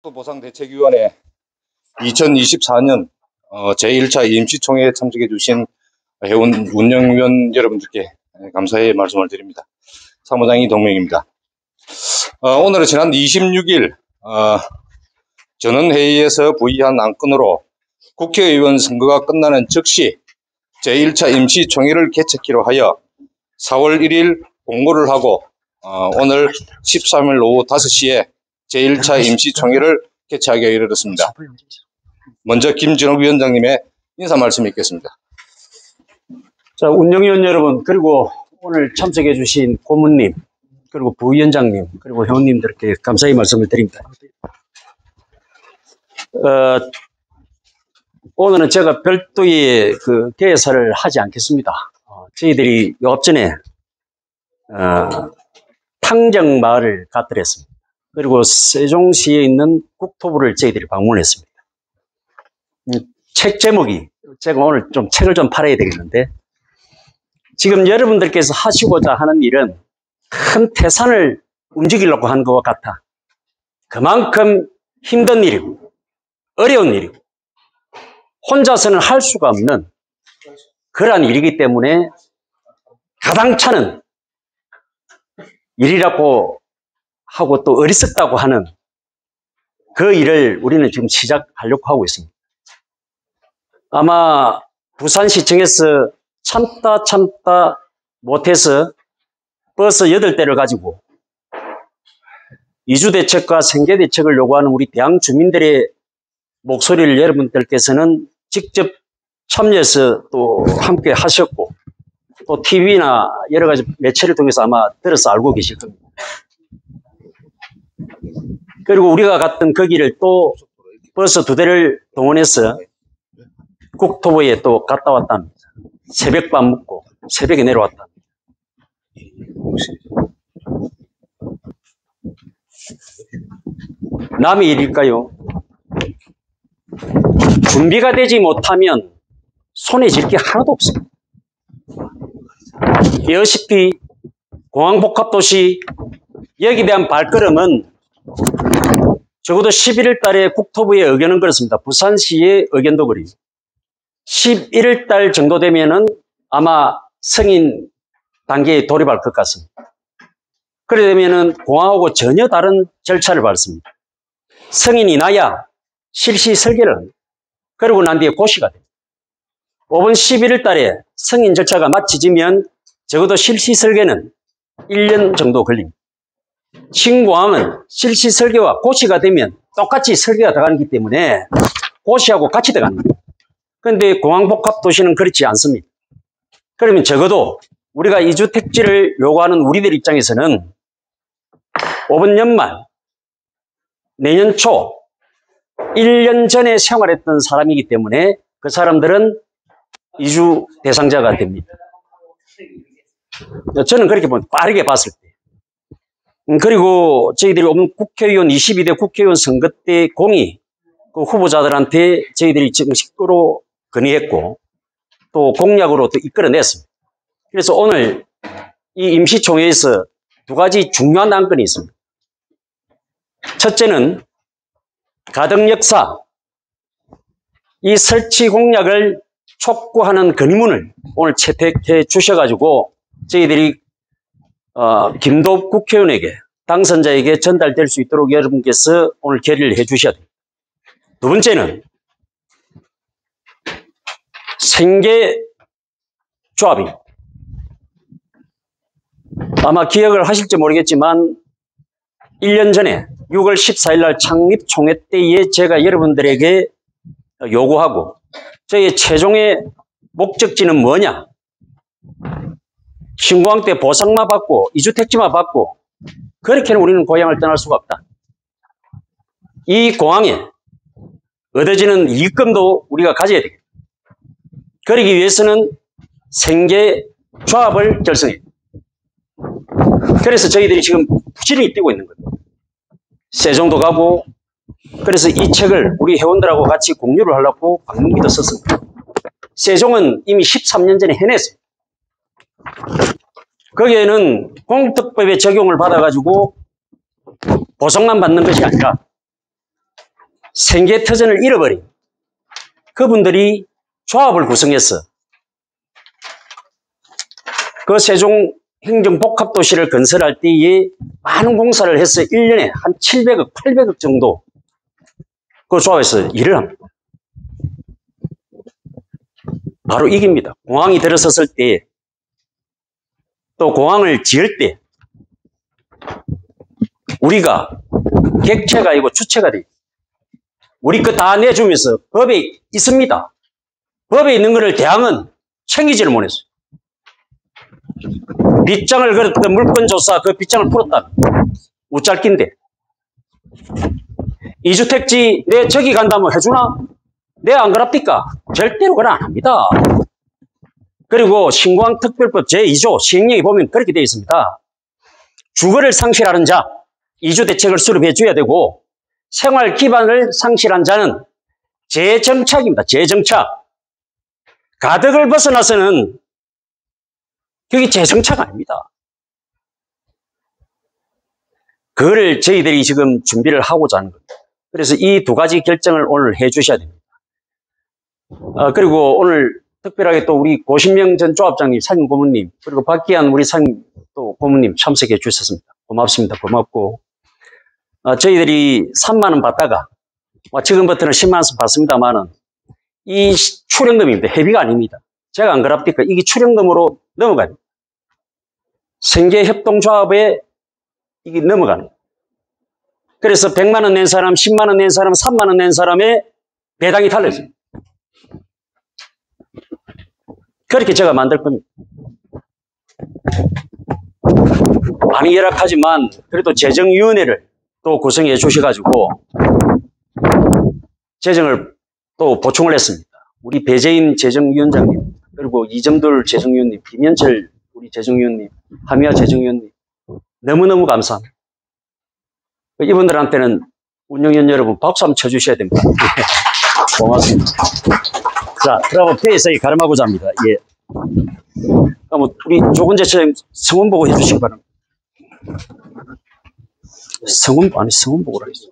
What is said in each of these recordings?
보상대책위원회 2024년 제1차 임시총회에 참석해 주신 회원 운영위원 여러분들께 감사의 말씀을 드립니다. 사무장 이동명입니다. 오늘은 지난 26일 전원회의에서 부의한 안건으로 국회의원 선거가 끝나는 즉시 제1차 임시총회를 개최키로 하여 4월 1일 공고를 하고 오늘 13일 오후 5시에 제1차 임시총회를 개최하게 이르렀습니다. 먼저 김진욱 위원장님의 인사 말씀 있겠습니다. 자, 운영위원 여러분, 그리고 오늘 참석해 주신 고문님, 그리고 부위원장님, 그리고 회원님들께 감사의 말씀을 드립니다. 오늘은 제가 별도의 개사를 하지 않겠습니다. 저희들이 요 앞전에 탕정마을을 갔더랬습니다. 그리고 세종시에 있는 국토부를 저희들이 방문했습니다. 책 제목이, 제가 오늘 책을 좀 팔아야 되겠는데, 지금 여러분들께서 하시고자 하는 일은 큰 태산을 움직이려고 하는 것과 같아. 그만큼 힘든 일이고, 어려운 일이고, 혼자서는 할 수가 없는 그러한 일이기 때문에 가당차는 일이라고 하고 또 어리석다고 하는 그 일을 우리는 지금 시작하려고 하고 있습니다. 아마 부산시청에서 참다 못해서 버스 8대를 가지고 이주대책과 생계대책을 요구하는 우리 대항 주민들의 목소리를 여러분들께서는 직접 참여해서 또 함께 하셨고 또 TV나 여러 가지 매체를 통해서 아마 들어서 알고 계실 겁니다. 그리고 우리가 갔던 거기를 또 버스 2대를 동원해서 국토부에 또 갔다 왔답니다. 새벽밥 먹고 새벽에 내려왔답니다. 남의 일일까요? 준비가 되지 못하면 손에 쥘 게 하나도 없습니다. 여시피 공항복합도시 여기에 대한 발걸음은 적어도 11월 달에 국토부에 의견은 그렇습니다. 부산시의 의견도 그리고 11월 달 정도 되면은 아마 승인 단계에 돌입할 것 같습니다. 그래 되면은 공항하고 전혀 다른 절차를 밟습니다. 승인이 나야 실시 설계를 합니다. 그러고 난 뒤에 고시가 됩니다. 이번 11월 달에 승인 절차가 마치지면 적어도 실시 설계는 1년 정도 걸립니다. 신공항은 실시 설계와 고시가 되면 똑같이 설계가 들어가기 때문에 고시하고 같이 들어갑니다. 그런데 공항복합도시는 그렇지 않습니다. 그러면 적어도 우리가 이주택지를 요구하는 우리들 입장에서는 이번 연말, 내년 초 1년 전에 생활했던 사람이기 때문에 그 사람들은 이주 대상자가 됩니다. 저는 그렇게 빠르게 봤을 때. 그리고 저희들이 오늘 국회의원 22대 국회의원 선거 때 공의 그 후보자들한테 저희들이 정식으로 건의했고 또 공약으로 또 이끌어냈습니다. 그래서 오늘 이 임시총회에서 2가지 중요한 안건이 있습니다. 첫째는 가덕역사 이 설치 공약을 촉구하는 건의문을 오늘 채택해 주셔가지고 저희들이 김도읍 국회의원에게 당선자에게 전달될 수 있도록 여러분께서 오늘 결의를 해 주셔야 됩니다. 2번째는 생계조합입니다. 아마 기억을 하실지 모르겠지만 1년 전에 6월 14일 날 창립총회 때에 제가 여러분들에게 요구하고 저희의 최종의 목적지는 뭐냐? 신공항 때 보상만 받고 이주택지만 받고 그렇게는 우리는 고향을 떠날 수가 없다. 이 공항에 얻어지는 이익금도 우리가 가져야 되겠다. 그러기 위해서는 생계조합을 결성해야 됩니다. 그래서 저희들이 지금 부지런히 뛰고 있는 거예요. 세종도 가고 그래서 이 책을 우리 회원들하고 같이 공유를 하려고 방문기도 썼습니다. 세종은 이미 13년 전에 해냈습니다. 거기에는 공특법의 적용을 받아가지고 보상만 받는 것이 아니라 생계터전을 잃어버린 그분들이 조합을 구성해서 그 세종 행정복합도시를 건설할 때에 많은 공사를 해서 1년에 한 700억, 800억 정도 그 조합에서 일을 합니다. 바로 이깁니다. 공항이 들어섰을 때, 또 공항을 지을 때 우리가 객체가 아니고 주체가 돼. 우리 거 다 내주면서 법에 있습니다. 법에 있는 것을 대항은 챙기지를 못했어요. 빗장을 걸었던 물권조사 그 빗장을 풀었다. 우짤긴데. 이주택지 내 저기 간다면 해주나? 내 안 그럽니까? 절대로 그건 안 합니다. 그리고 신공항특별법 제2조 시행령에 보면 그렇게 되어 있습니다. 주거를 상실하는 자, 이주대책을 수립해 줘야 되고 생활 기반을 상실한 자는 재정착입니다. 재정착. 가덕을 벗어나서는 그게 재정착 아닙니다. 그거를 저희들이 지금 준비를 하고자 하는 겁니다. 그래서 이 두 가지 결정을 오늘 해 주셔야 됩니다. 그리고 오늘 특별하게 또 우리 고신명 전 조합장님, 상임고문님, 그리고 박기한 우리 상임 또 고문님 참석해 주셨습니다. 고맙습니다. 고맙고, 저희들이 3만 원 받다가, 지금부터는 10만 원씩 받습니다만은, 이 출연금입니다. 회비가 아닙니다. 제가 안 그럽니까? 이게 출연금으로 넘어가요. 생계협동조합에 이게 넘어가는. 그래서 100만 원 낸 사람, 10만 원 낸 사람, 3만 원 낸 사람의 배당이 달라져요. 그렇게 제가 만들 겁니다. 많이 열악하지만 그래도 재정위원회를 또 구성해 주셔가지고 재정을 또 보충을 했습니다. 우리 배재인 재정위원장님, 그리고 이정돌 재정위원님, 김현철 우리 재정위원님, 하미아 재정위원님 너무너무 감사합니다. 이분들한테는 운영위원 여러분 박수 한번 쳐주셔야 됩니다. 고맙습니다. 자, 그러면 회의석에 가름하고자 합니다. 예. 그럼 우리 조근재 처장님 성원 보고 해주시기 바랍니다. 성원 보고라 했어.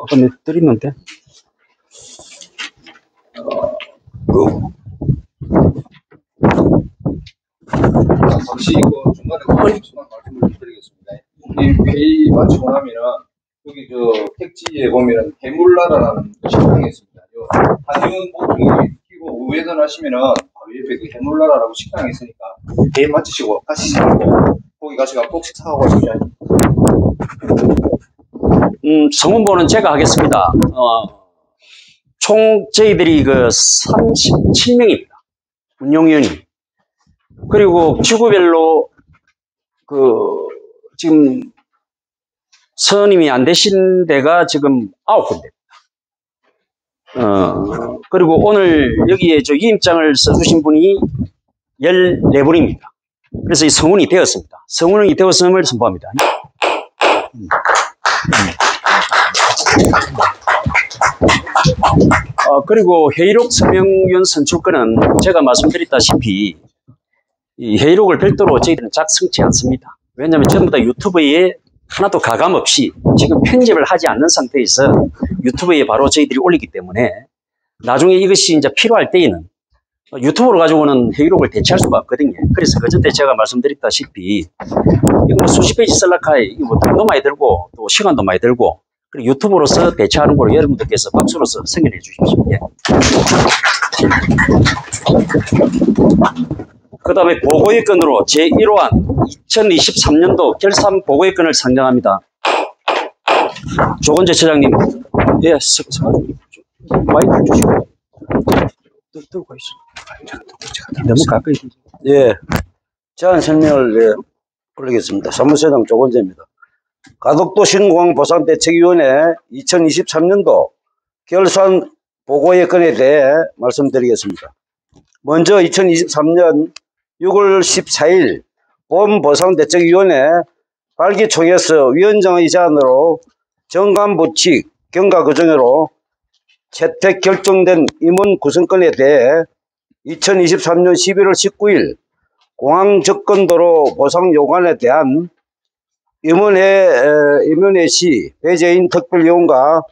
아까 내가 드렸는데. 잠시 중간에 말씀을 드리겠습니다. 이 회의 마치고 나면은 여기 택지에 보면은 해물나라라는 식당이 있습니다. 한의원 보통이 끼고 우회전하시면은 바로 옆에 그 해물나라라고 식당이 있으니까 회의 마치시고 가시고 거기 가시가 꼭식 사고 가시죠. 성원보는 제가 하겠습니다. 총 저희들이 그 37명입니다. 운영위원이. 그리고 지구별로 지금 선임이 안 되신 데가 지금 9군데입니다. 그리고 오늘 여기에 위임장을 써주신 분이 14분입니다. 그래서 이 성운이 되었습니다. 성운이 되었음을 선포합니다. 그리고 회의록 서명위원 선출권은 제가 말씀드렸다시피 이 회의록을 별도로 저희들은 작성치 않습니다. 왜냐하면 전부 다 유튜브에 하나도 가감 없이 지금 편집을 하지 않는 상태에서 유튜브에 바로 저희들이 올리기 때문에 나중에 이것이 이제 필요할 때에는 유튜브로 가지고는 회의록을 대체할 수가 없거든요. 그래서 그전에 제가 말씀드렸다시피 이거 뭐 수십 페이지 쓸라카에 이거 뭐 돈도 많이 들고 또 시간도 많이 들고 그리고 유튜브로서 대체하는 걸로 여러분들께서 박수로서 승인해 주십시오. 예. 그 다음에 보고의 건으로 제1호안 2023년도 결산 보고의 건을 상정합니다. 조건재 처장님, 예, 마이크 주시고. 들고 있어. 너무 가까이. 예. 제안 설명을 올리겠습니다. 사무소장 조건재입니다. 가덕도 신공항 보상대책위원회 2023년도 결산 보고의 건에 대해 말씀드리겠습니다. 먼저 2023년 6월 14일 본보상대책위원회 발기총회에서 위원장의 제안으로 정관부 측 경과규정으로 채택 결정된 임원 구성건에 대해 2023년 11월 19일 공항접근도로 보상 요구안에 대한 임원회 시 배재인 특별위원과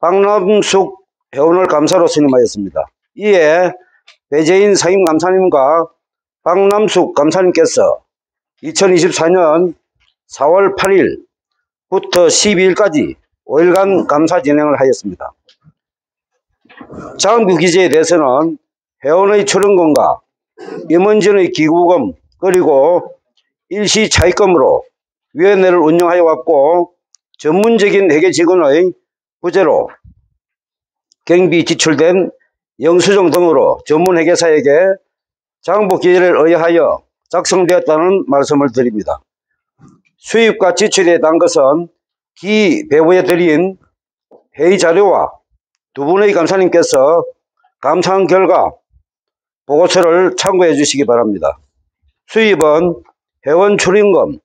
박남숙 회원을 감사로 선임하였습니다. 이에 배재인 상임감사님과 박남숙 감사님께서 2024년 4월 8일부터 12일까지 5일간 감사 진행을 하였습니다. 장부 기재에 대해서는 회원의 출연금과 임원진의 기부금 그리고 일시 차입금으로 위원회를 운영하여 왔고 전문적인 회계 직원의 부재로 경비 지출된 영수증 등으로 전문 회계사에게 장부 기재를 의뢰하여 작성되었다는 말씀을 드립니다. 수입과 지출에 대한 것은 기 배부에 드린 회의 자료와 두 분의 감사님께서 감사한 결과 보고서를 참고해 주시기 바랍니다. 수입은 회원 출연금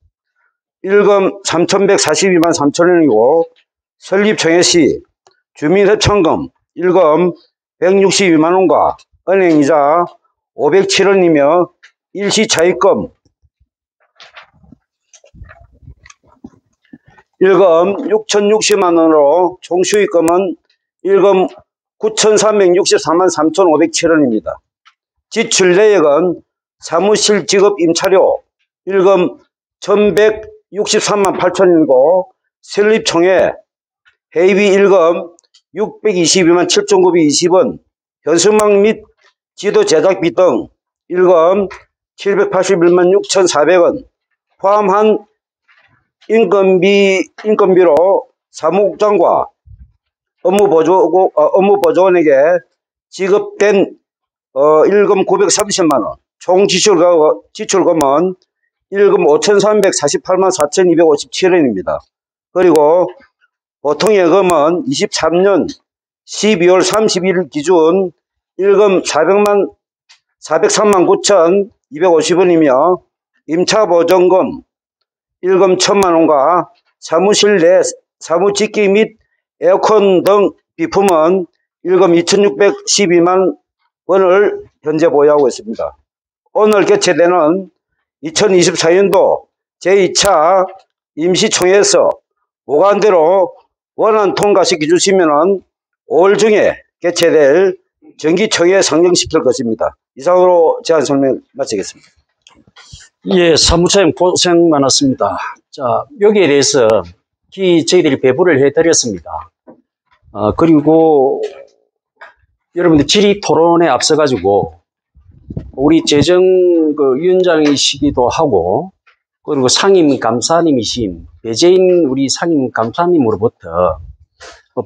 1금 3,142만 3천원이고 설립총회 시 주민협찬금 1금 162만원과 은행이자 507원이며 일시차입금 1금 6,060만원으로 총수익금은 1금 9,364만 3,507원입니다. 지출 내역은 사무실 직업 임차료 1금 1,163만 8천원이고 설립총회 회의비 1금 622만 7,920원, 현수막 및 지도 제작비 등 1금 781만 6,400원, 포함한 인건비로 사무국장과 업무보조원에게 지급된 1금 930만원, 총 지출금은 1금 5,348만 4,257원입니다. 그리고 보통예금은 23년 12월 31일 기준 1금 403만 9,250원이며 임차보증금 1금 1,000만원과 사무실 내 사무직기 및 에어컨 등 비품은 1금 2,612만 원을 현재 보유하고 있습니다. 오늘 개최되는 2024년도 제2차 임시총회에서 보관대로 원안 통과시켜 주시면 5월 중에 개최될 정기총회에 상정시킬 것입니다. 이상으로 제안 설명 마치겠습니다. 예, 사무차장 고생 많았습니다. 자, 여기에 대해서 저희들이 배부를 해드렸습니다. 그리고 여러분들 질의 토론에 앞서가지고 우리 위원장이시기도 하고 그리고 상임 감사님이신 배재인 우리 상임 감사님으로부터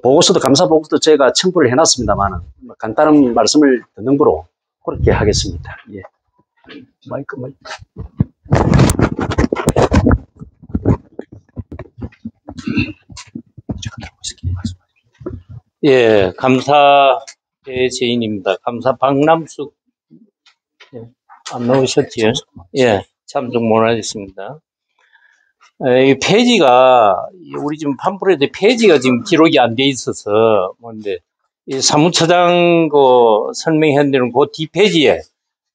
보고서도 감사 보고서도 제가 첨부를 해놨습니다만 간단한 말씀을 듣는 거로 그렇게 하겠습니다. 예. 마이크. 예, 감사 배재인입니다. 감사 박남숙 안 나오셨지요? 예, 참석 못하겠습니다. 이 페이지가 우리 지금 팜플렛에 페이지가 지금 기록이 안 돼 있어서 뭔데 이 사무처장 설명한 대로 그 뒷페이지에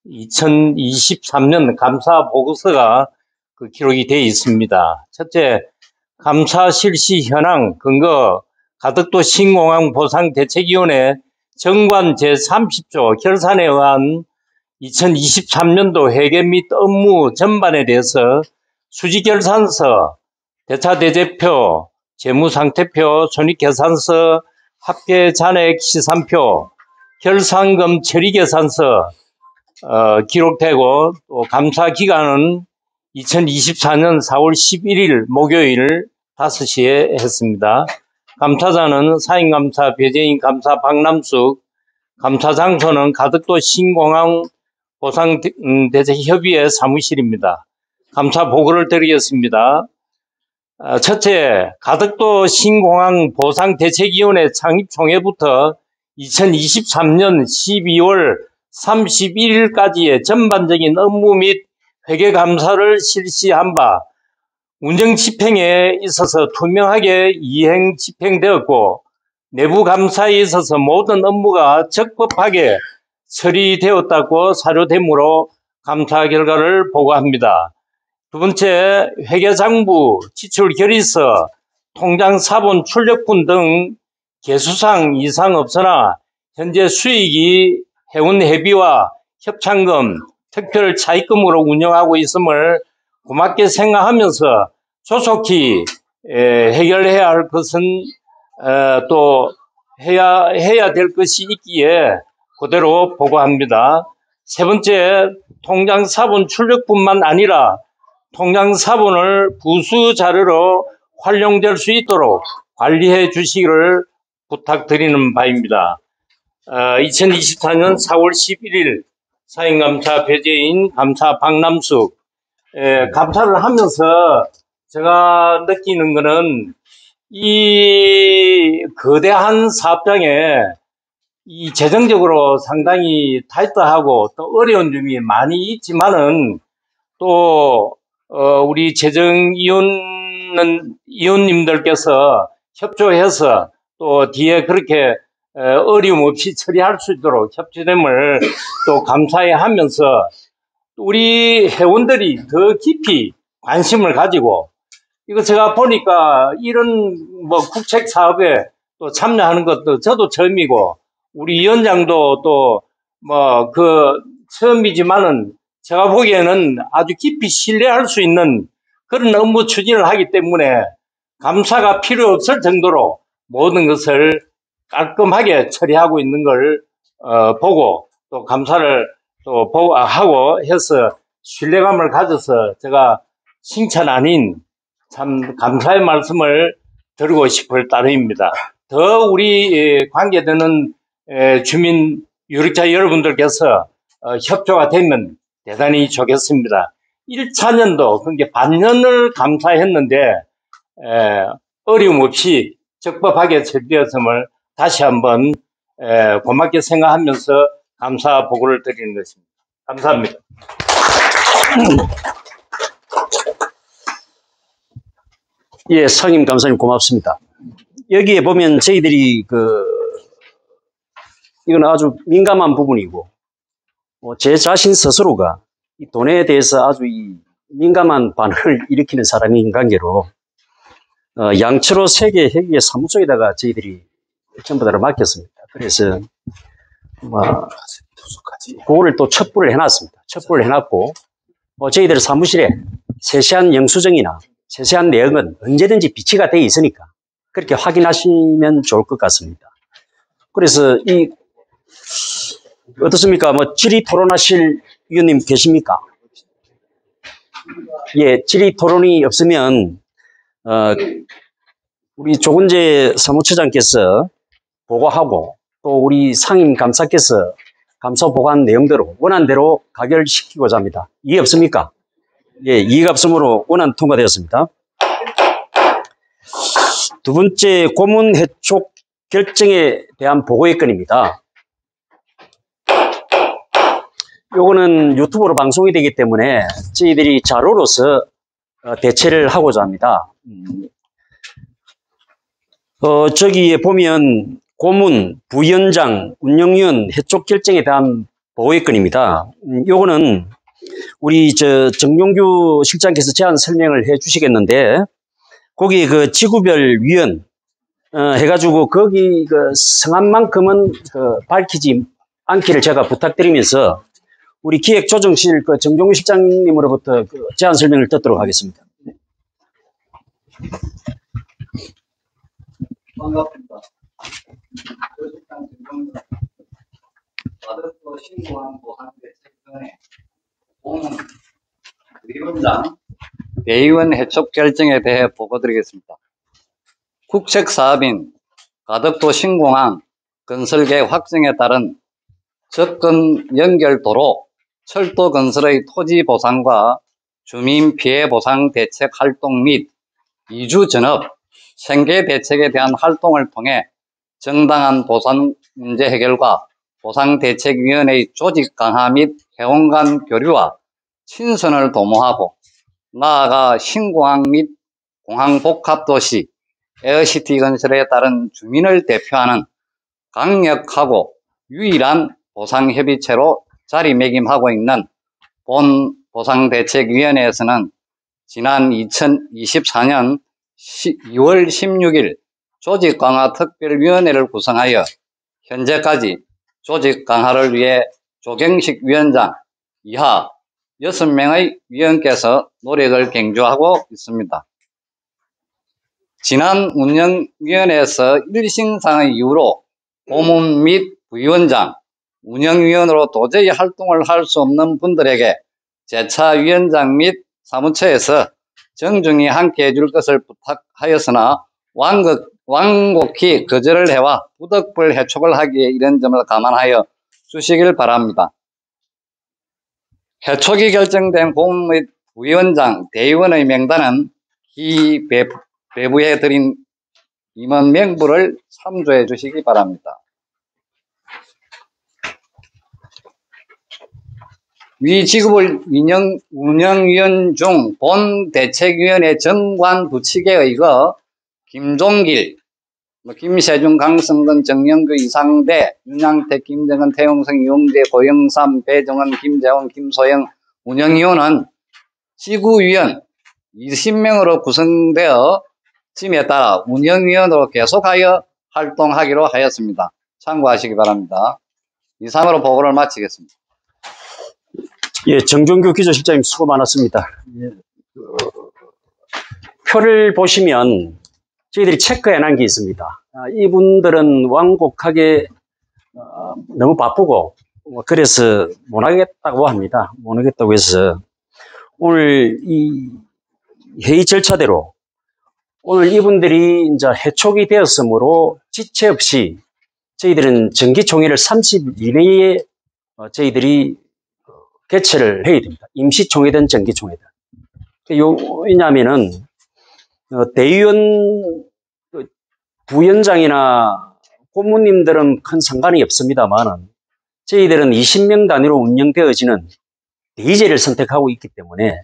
2023년 감사 보고서가 기록이 되어 있습니다. 첫째, 감사 실시 현황 근거 가덕도 신공항 보상대책위원회 정관 제30조 결산에 의한 2023년도 회계 및 업무 전반에 대해서 수지결산서, 대차대제표, 재무상태표, 손익계산서, 합계잔액 시산표, 결산금 처리계산서 기록되고 또 감사기간은 2024년 4월 11일 목요일 5시에 했습니다. 감사자는 사인감사 배재인 감사 박남숙, 감사 장소는 가덕도 신공항 보상대책협의회 사무실입니다. 감사 보고를 드리겠습니다. 첫째, 가덕도 신공항 보상대책위원회 창립총회부터 2023년 12월 31일까지의 전반적인 업무 및 회계감사를 실시한 바 운정집행에 있어서 투명하게 이행 집행되었고 내부 감사에 있어서 모든 업무가 적법하게 처리되었다고 사료되므로 감사 결과를 보고합니다. 두 번째, 회계장부, 지출결의서, 통장사본 출력분 등 개수상 이상 없으나 현재 수익이 해운회비와 협찬금, 특별 차입금으로 운영하고 있음을 고맙게 생각하면서 조속히 해결해야 할 것은 또 해야 될 것이 있기에 그대로 보고합니다. 세 번째, 통장 사본 출력뿐만 아니라 통장 사본을 부수 자료로 활용될 수 있도록 관리해 주시기를 부탁드리는 바입니다. 2024년 4월 11일 사인감사 배재인 감사 박남숙. 감사를 하면서 제가 느끼는 거는 이 거대한 사업장에 이 재정적으로 상당히 타이트하고 또 어려운 점이 많이 있지만은 또 우리 재정위원님들께서 협조해서 또 뒤에 그렇게 어려움 없이 처리할 수 있도록 협조됨을 또 감사해 하면서 우리 회원들이 더 깊이 관심을 가지고 이거 제가 보니까 이런 뭐 국책 사업에 또 참여하는 것도 저도 처음이고 우리 위원장도 또 뭐 처음이지만은 제가 보기에는 아주 깊이 신뢰할 수 있는 그런 업무 추진을 하기 때문에 감사가 필요 없을 정도로 모든 것을 깔끔하게 처리하고 있는 걸 보고 또 감사를 또 하고 해서 신뢰감을 가져서 제가 칭찬 아닌 참 감사의 말씀을 드리고 싶을 따름입니다. 더 우리 관계되는 주민 유력자 여러분들께서 협조가 되면 대단히 좋겠습니다. 1차년도 그러니까 반년을 감사했는데 어려움 없이 적법하게 처리되었음을 다시 한번 고맙게 생각하면서 감사 보고를 드리는 것입니다. 감사합니다. 예, 상임 감사님 고맙습니다. 여기에 보면 저희들이 이건 아주 민감한 부분이고, 제 자신 스스로가 이 돈에 대해서 아주 민감한 반응을 일으키는 사람인 관계로, 양철호 세계 회계 사무소에다가 저희들이 전부 다를 맡겼습니다. 그래서, 그거를 또 첩부를 해놨습니다. 첩부를 해놨고, 저희들 사무실에 세세한 영수증이나 세세한 내용은 언제든지 비치가 되어 있으니까 그렇게 확인하시면 좋을 것 같습니다. 그래서 어떻습니까? 질의 토론하실 위원님 계십니까? 예, 질의 토론이 없으면 우리 조근재 사무처장께서 보고하고 또 우리 상임 감사께서 감사 보고한 내용대로 원한 대로 가결시키고자 합니다. 이해 없습니까? 예, 이해가 없으므로 원안 통과되었습니다. 두 번째, 고문 해촉 결정에 대한 보고의 건입니다. 요거는 유튜브로 방송이 되기 때문에 저희들이 자료로서 대체를 하고자 합니다. 저기에 보면 고문, 부위원장, 운영위원 해촉 결정에 대한 보고의 건입니다. 요거는 우리 정용규 실장께서 제안 설명을 해 주시겠는데, 거기 지구별 위원 해가지고 거기 성함만큼은 밝히지 않기를 제가 부탁드리면서 우리 기획조정실 정종규 실장님으로부터 제안 설명을 듣도록 하겠습니다. 반갑습니다. 조직장 정종규입니다. 가덕도 신고한 보상대책위원회 고문 위원장 대의원 해촉 결정에 대해 보고드리겠습니다. 국책사업인 가덕도 신공항 건설계획 확정에 따른 접근 연결도로 철도 건설의 토지 보상과 주민 피해 보상 대책 활동 및 이주 전업, 생계 대책에 대한 활동을 통해 정당한 보상 문제 해결과 보상대책위원회의 조직 강화 및 회원 간 교류와 친선을 도모하고 나아가 신공항 및 공항복합도시 에어시티 건설에 따른 주민을 대표하는 강력하고 유일한 보상협의체로 자리매김하고 있는 본 보상대책위원회에서는 지난 2024년 2월 16일 조직 강화 특별위원회를 구성하여 현재까지 조직 강화를 위해 조경식 위원장 이하 6명의 위원께서 노력을 경주하고 있습니다. 지난 운영위원회에서 1심상의 이유로 고문 및 부위원장, 운영위원으로 도저히 활동을 할 수 없는 분들에게 재차 위원장 및 사무처에서 정중히 함께 해줄 것을 부탁하였으나 완곡히 거절을 해와 부득불 해촉을 하기에 이런 점을 감안하여 주시길 바랍니다. 해촉이 결정된 고문 및 부위원장, 대의원의 명단은 배부해드린 임원 명부를 참조해 주시기 바랍니다. 위 직업을 운영위원 중 본 대책위원회 정관 두 측에 의거 김종길, 김세중, 강성근, 정영규, 이상대, 윤양택, 김정은, 태용성, 이용대, 고영삼, 배정은, 김재원, 김소영 운영위원은 지구위원 20명으로 구성되어 팀에 따라 운영위원으로 계속하여 활동하기로 하였습니다. 참고하시기 바랍니다. 이상으로 보고를 마치겠습니다. 예, 정종규 기조실장님 수고 많았습니다. 표를 보시면 저희들이 체크해놓은 게 있습니다. 이분들은 완곡하게 너무 바쁘고 그래서 못 하겠다고 합니다. 못 하겠다고 해서 오늘 이 회의 절차대로 오늘 이분들이 이제 해촉이 되었으므로 지체 없이 저희들은 정기총회를 30일 이내에 저희들이 개최를 해야 됩니다. 임시총회든 정기총회든. 왜냐하면은 대의원 부위원장이나 고문님들은 큰 상관이 없습니다만은 저희들은 20명 단위로 운영되어지는 대의제를 선택하고 있기 때문에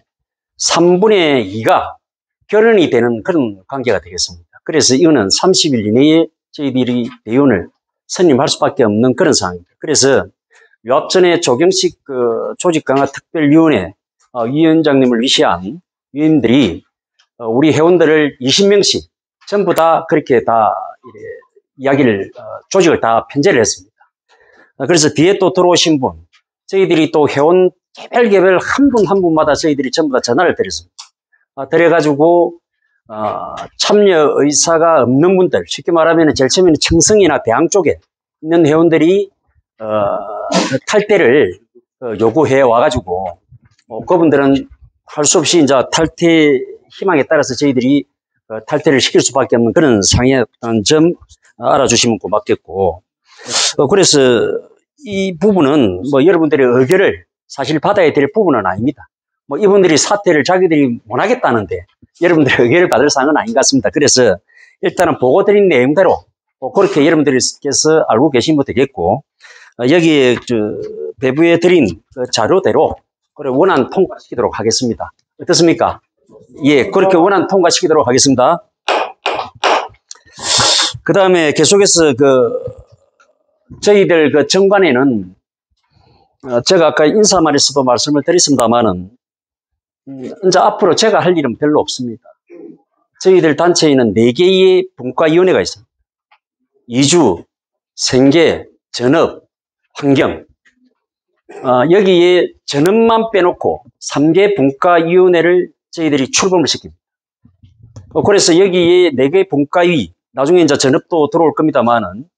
3분의 2가 결연이 되는 그런 관계가 되겠습니다. 그래서 이거는 30일 이내에 저희들이 대의원을 선임할 수밖에 없는 그런 상황입니다. 그래서 요 앞전에 조경식 조직강화특별위원회 위원장님을 위시한 위원들이 우리 회원들을 20명씩 전부 다 그렇게 다 이야기를 조직을 다 편제를 했습니다. 그래서 뒤에 또 들어오신 분 저희들이 또 회원 개별 한 분 한 분마다 저희들이 전부 다 전화를 드렸습니다. 드려가지고 참여 의사가 없는 분들 쉽게 말하면 제일 처음에는 청성이나 대항 쪽에 있는 회원들이 탈퇴를 요구해 와가지고 그분들은 할 수 없이 이제 탈퇴 희망에 따라서 저희들이 탈퇴를 시킬 수밖에 없는 그런 상황이었다는 점 알아주시면 고맙겠고 그래서 이 부분은 뭐 여러분들의 의견을 사실 받아야 될 부분은 아닙니다. 뭐 이분들이 사퇴를 자기들이 못하겠다는데 여러분들의 의견을 받을 사항은 아닌 것 같습니다. 그래서 일단은 보고 드린 내용대로 그렇게 여러분들께서 알고 계시면 되겠고 여기에 배부해 드린 자료대로 그래 원안 통과시키도록 하겠습니다. 어떻습니까? 예, 그렇게 원안 통과시키도록 하겠습니다. 그 다음에 계속해서 저희들 정관에는 제가 아까 인사말에서도 말씀을 드렸습니다만은 이제 앞으로 제가 할 일은 별로 없습니다. 저희들 단체에는 4개의 분과위원회가 있습니다. 이주, 생계, 전업, 환경. 여기에 전업만 빼놓고 3개 분과위원회를 저희들이 출범을 시킵니다. 그래서 여기에 4개 분과위, 나중에 이제 전업도 들어올 겁니다만은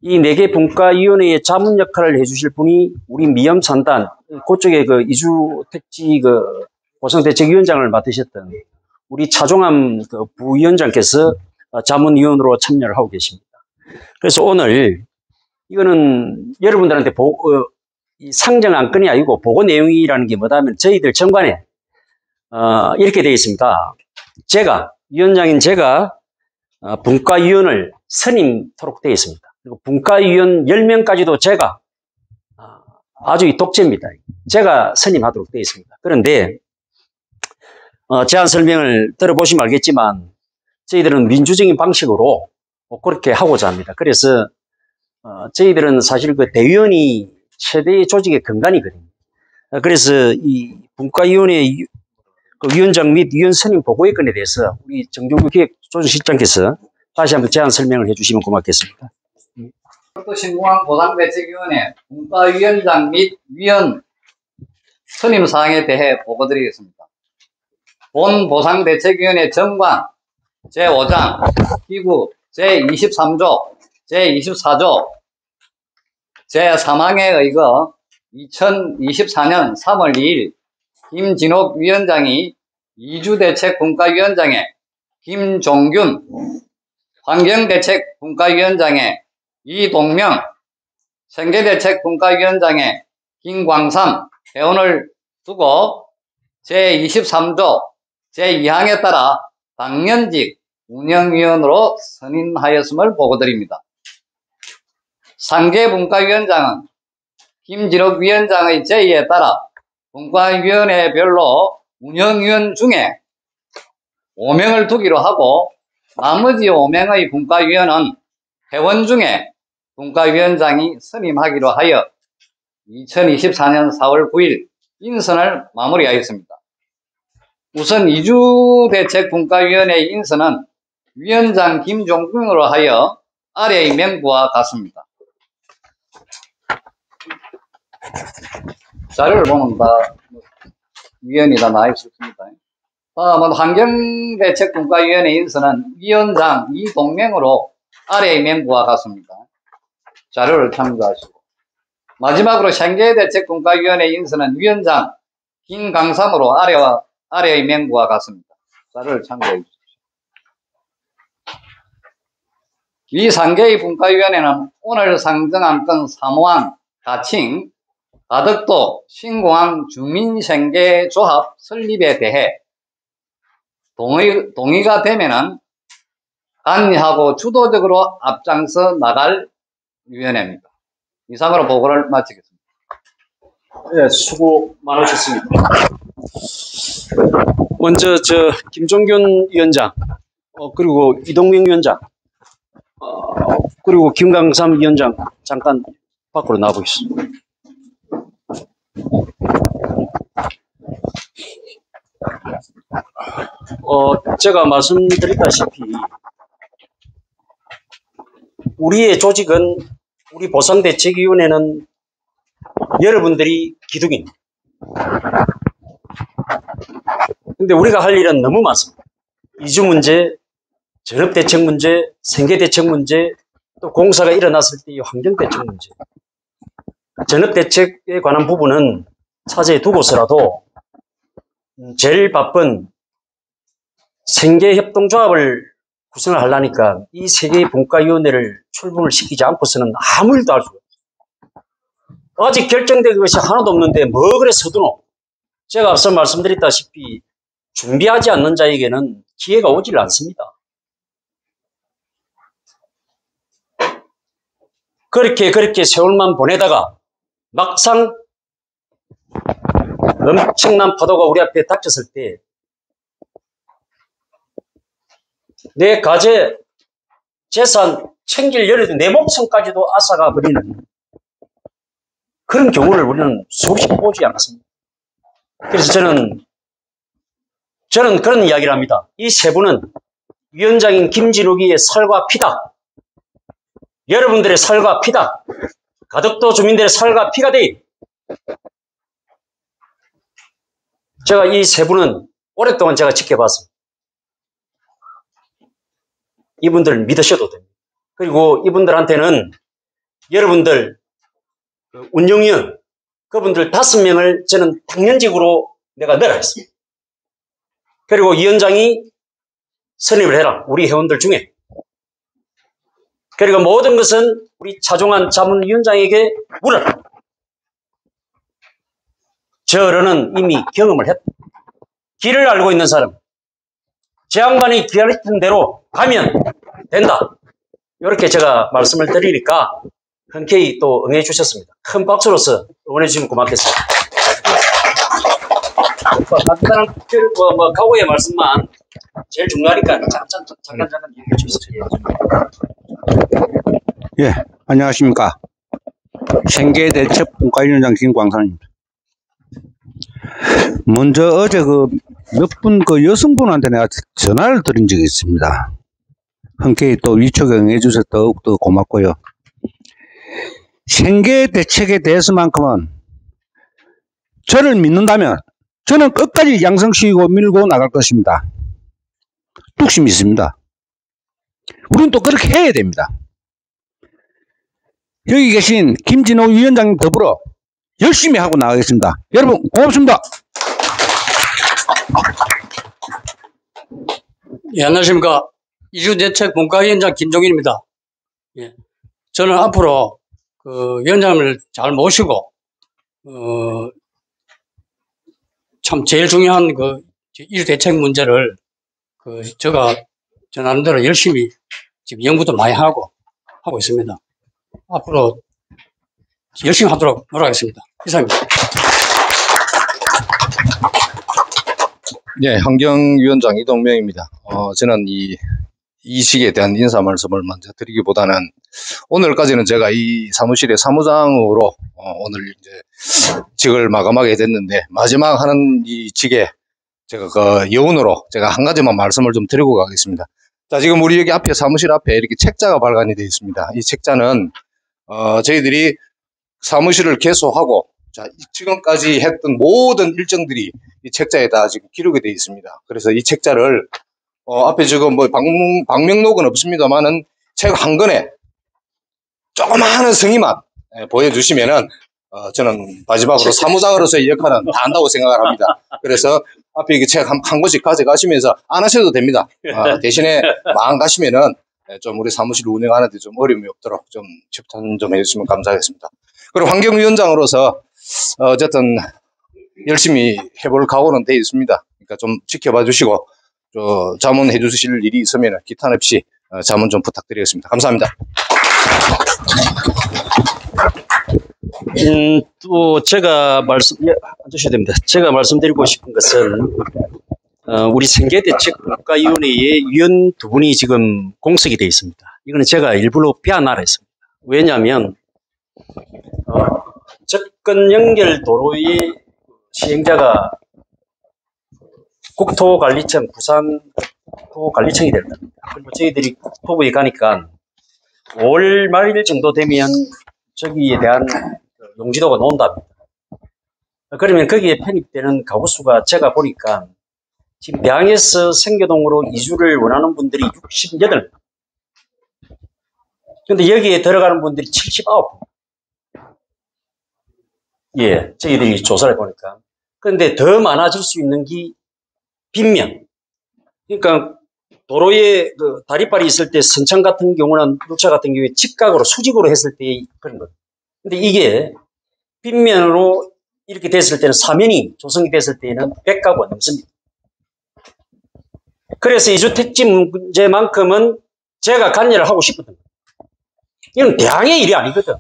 이 4개 분과위원회의 자문 역할을 해주실 분이 우리 미염산단, 그쪽에 이주택지 보상대책위원장을 맡으셨던 우리 차종암 부위원장께서 자문위원으로 참여를 하고 계십니다. 그래서 오늘 이거는 여러분들한테 상정 안건이 아니고 보고 내용이라는 게 뭐다면 저희들 정관에 이렇게 되어 있습니다. 위원장인 제가 분과위원을 선임토록 되어 있습니다. 그리고 분과위원 10명까지도 제가 아주 독재입니다. 제가 선임하도록 되어 있습니다. 그런데 제안 설명을 들어보시면 알겠지만 저희들은 민주적인 방식으로 그렇게 하고자 합니다. 그래서 저희들은 사실 대의원이 최대의 조직의 근간이거든요. 그래서 이 분과위원회 위원장 및 위원 선임 보고의 건에 대해서 우리 정종규 기획조정실장께서 다시 한번 제안 설명을 해주시면 고맙겠습니다. 신공항 보상대책위원회 분과위원장 및 위원 선임 사항에 대해 보고드리겠습니다. 본 보상대책위원회 정관 제5장 기구 제23조 제24조 제3항에 의거 2024년 3월 2일 김진옥 위원장이 이주대책분과위원장에 김종균 환경대책분과위원장에 이동명 생계대책분과위원장에 김광삼 회원을 두고 제23조 제2항에 따라 당연직 운영위원으로 선임하였음을 보고드립니다. 상계분과위원장은 김진옥 위원장의 제의에 따라 분과위원회별로 운영위원 중에 5명을 두기로 하고 나머지 5명의 분과위원은 회원 중에 분과위원장이 선임하기로 하여 2024년 4월 9일 인선을 마무리하였습니다. 우선 이주대책분과위원회 인선은 위원장 김종균으로 하여 아래의 명부와 같습니다. 자료를 보면 다 위원이 다 나와 있습니다. 다음은 환경대책분과위원회 인선은 위원장 이동명으로 아래의 명부와 같습니다. 자료를 참고하시고 마지막으로 생계대책분과위원회 인선은 위원장 김강삼으로 아래의 명부와 같습니다. 자료를 참고해 주십시오. 이 3개의 분과위원회는 오늘 상정한 건 사무항 가칭 가덕도 신공항 주민생계조합 설립에 대해 동의가 되면은 관여하고 주도적으로 앞장서 나갈 위원회입니다. 이상으로 보고를 마치겠습니다. 네, 수고 많으셨습니다. 먼저 김종균 위원장, 그리고 이동명 위원장, 그리고 김강삼 위원장 잠깐 밖으로 나와보겠습니다. 제가 말씀드렸다시피 우리의 조직은 우리 보상대책위원회는 여러분들이 기둥입니다. 근데 우리가 할 일은 너무 많습니다. 이주 문제, 전업대책 문제, 생계대책 문제, 또 공사가 일어났을 때의 환경대책 문제. 전업대책에 관한 부분은 차제에 두고서라도 제일 바쁜 생계협동조합을 구성을 하려니까 이 세 개의 분과위원회를 출범을 시키지 않고서는 아무 일도 할 수가 없어요. 아직 결정된 것이 하나도 없는데 뭐 그래 서두노. 제가 앞서 말씀드렸다시피 준비하지 않는 자에게는 기회가 오질 않습니다. 그렇게 세월만 보내다가 막상 엄청난 파도가 우리 앞에 닥쳤을 때 내 가재, 재산 챙길 여력도 내 목숨까지도 앗아가 버리는 그런 경우를 우리는 수없이 보지 않았습니다. 그래서 저는 그런 이야기를 합니다. 이 세 분은 위원장인 김진욱이의 살과 피다. 여러분들의 살과 피다. 가덕도 주민들의 살과 피가 돼. 제가 이 세 분은 오랫동안 제가 지켜봤습니다. 이분들 믿으셔도 됩니다. 그리고 이분들한테는 여러분들 운영위원 그분들 5명을 저는 당연직으로 내가 넣으라 했습니다. 그리고 위원장이 선임을 해라. 우리 회원들 중에. 그리고 모든 것은 우리 차종환 자문위원장에게 물어라. 저는 이미 경험을 했다. 길을 알고 있는 사람. 제 양반이 기다렸던 대로 가면 된다. 이렇게 제가 말씀을 드리니까 흔쾌히 또 응해 주셨습니다. 큰 박수로서 응원해 주시면 고맙겠습니다. 간단한 각오의 말씀만 제일 중요하니까 잠깐 얘기해 주세요. 예, 안녕하십니까. 생계대책분과위원장 김광산입니다. 먼저 어제 몇 분 여성분한테 내가 전화를 드린 적이 있습니다. 흔쾌히 또 위촉에 응해주셔서 더욱더 고맙고요. 생계 대책에 대해서만큼은 저를 믿는다면 저는 끝까지 양성시키고 밀고 나갈 것입니다. 뚝심 있습니다. 우리는 또 그렇게 해야 됩니다. 여기 계신 김진호 위원장님 더불어 열심히 하고 나가겠습니다. 여러분 고맙습니다. 예, 안녕하십니까. 이주대책 본과위원장 김종인입니다. 예, 저는 앞으로 그 위원장을 잘 모시고, 참 제일 중요한 그 이주대책 문제를 제가 전하는 대로 열심히 지금 연구도 많이 하고 있습니다. 앞으로 열심히 하도록 노력하겠습니다. 이상입니다. 네, 환경위원장 이동명입니다. 저는 이 시기에 대한 인사 말씀을 먼저 드리기보다는 오늘까지는 제가 이 사무실의 사무장으로 오늘 이제 직을 마감하게 됐는데 마지막 하는 이 직에 제가 그 여운으로 제가 한 가지만 말씀을 좀 드리고 가겠습니다. 자, 지금 우리 여기 앞에 사무실 앞에 이렇게 책자가 발간이 되어 있습니다. 이 책자는 저희들이 사무실을 개소하고 자, 지금까지 했던 모든 일정들이 이 책자에 다 지금 기록이 되어 있습니다. 그래서 이 책자를 앞에 지금 뭐 방명록은 없습니다만은 책 한 권에 조그마한 성의만 보여주시면은 저는 마지막으로 사무장으로서의 역할은 다 한다고 생각을 합니다. 그래서 앞에 이 책 한 권씩 가져가시면서 안 하셔도 됩니다. 대신에 마음 가시면은 좀 우리 사무실 운영하는데 좀 어려움이 없도록 좀 협찬 좀 해주시면 감사하겠습니다. 그리고 환경위원장으로서 어쨌든 열심히 해볼 각오는 되어 있습니다. 그러니까 좀 지켜봐 주시고 자문해 주실 일이 있으면 기탄 없이 자문 좀 부탁드리겠습니다. 감사합니다. 또 제가 앉으셔야 됩니다. 제가 말씀드리고 싶은 것은 우리 생계대책 국가위원회의 위원 두 분이 지금 공석이 되어 있습니다. 이거는 제가 일부러 빼앗아라 했습니다. 왜냐하면 접근 연결 도로의 시행자가 국토관리청, 부산 국토관리청이 될 겁니다. 그리고 저희들이 국토부에 가니까 5월 말 정도 되면 저기에 대한 용지도가 나온답니다. 그러면 거기에 편입되는 가구 수가 제가 보니까 지금 대항에서 생교동으로 이주를 원하는 분들이 68. 근데 여기에 들어가는 분들이 79. 예, 저희들이 조사를 보니까. 그런데 더 많아질 수 있는 게 빗면. 그러니까 도로에 그 다리발이 있을 때 선창 같은 경우는 녹차 같은 경우에 직각으로 수직으로 했을 때 그런 거. 근데 이게 빗면으로 이렇게 됐을 때는 사면이 조성이 됐을 때는 100가구가 넘습니다. 그래서 이주택지 문제만큼은 제가 관여를 하고 싶거든요. 이건 대항의 일이 아니거든.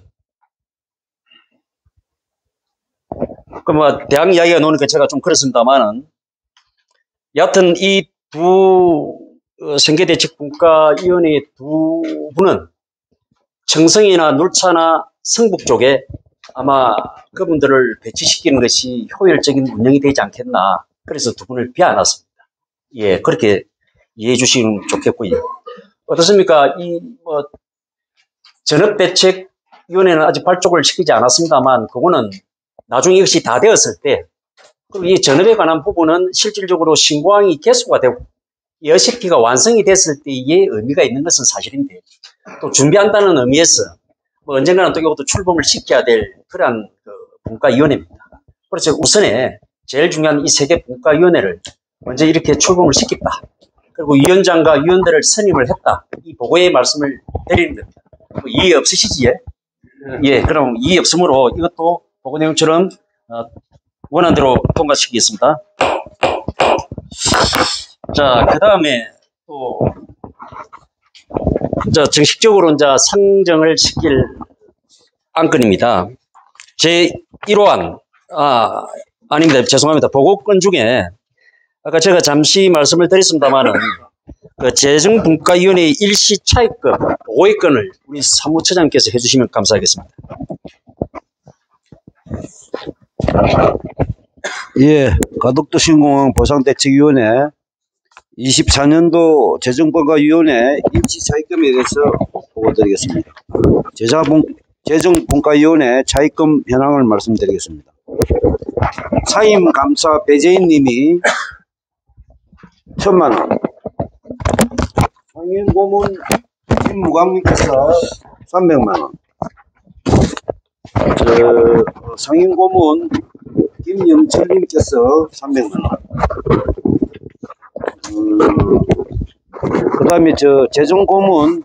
그 뭐 대항 이야기가 나오니까 제가 좀 그렇습니다만은 여하튼 이 두 생계대책분과위원회 두 분은 청성이나 놀차나 성북 쪽에 아마 그분들을 배치시키는 것이 효율적인 운영이 되지 않겠나. 그래서 두 분을 비워놨습니다. 예, 그렇게 이해해 주시면 좋겠고요. 어떻습니까? 전업대책위원회는 아직 발족을 시키지 않았습니다만, 그거는 나중에 이것이 다 되었을 때, 그리고 이 전업에 관한 부분은 실질적으로 신고항이 개수가 되고, 이 어시피가 완성이 됐을 때의 의미가 있는 것은 사실인데, 또 준비한다는 의미에서, 언젠가는 또 이것도 출범을 시켜야 될 그러한 분과위원회입니다. 그래서 우선에 제일 중요한 이 세 개 분과위원회를 먼저 이렇게 출범을 시켰다. 그리고 위원장과 위원들을 선임을 했다. 이 보고의 말씀을 드리는 겁니다. 이해 없으시지요? 예, 그럼 이해 없으므로 이것도 보고 내용처럼 원안대로 통과시키겠습니다. 자, 그 다음에 또 정식적으로 이제 상정을 시킬 안건입니다. 제 1호안, 아닙니다. 죄송합니다. 보고건 중에 아까 제가 잠시 말씀을 드렸습니다만은 그 재정분과위원회 일시 차입금 보고의 건을 우리 사무처장께서 해주시면 감사하겠습니다. 예, 가덕도 신공항 보상대책위원회 24년도 재정평가위원회 임시차입금에 대해서 보고드리겠습니다. 재정평가위원회 차입금 현황을 말씀드리겠습니다. 사임감사 배재인님이 1,000만원, 상임고문 김무광님께서 300만원, 상임고문 김영철님께서 300만원, 그 다음에 재정고문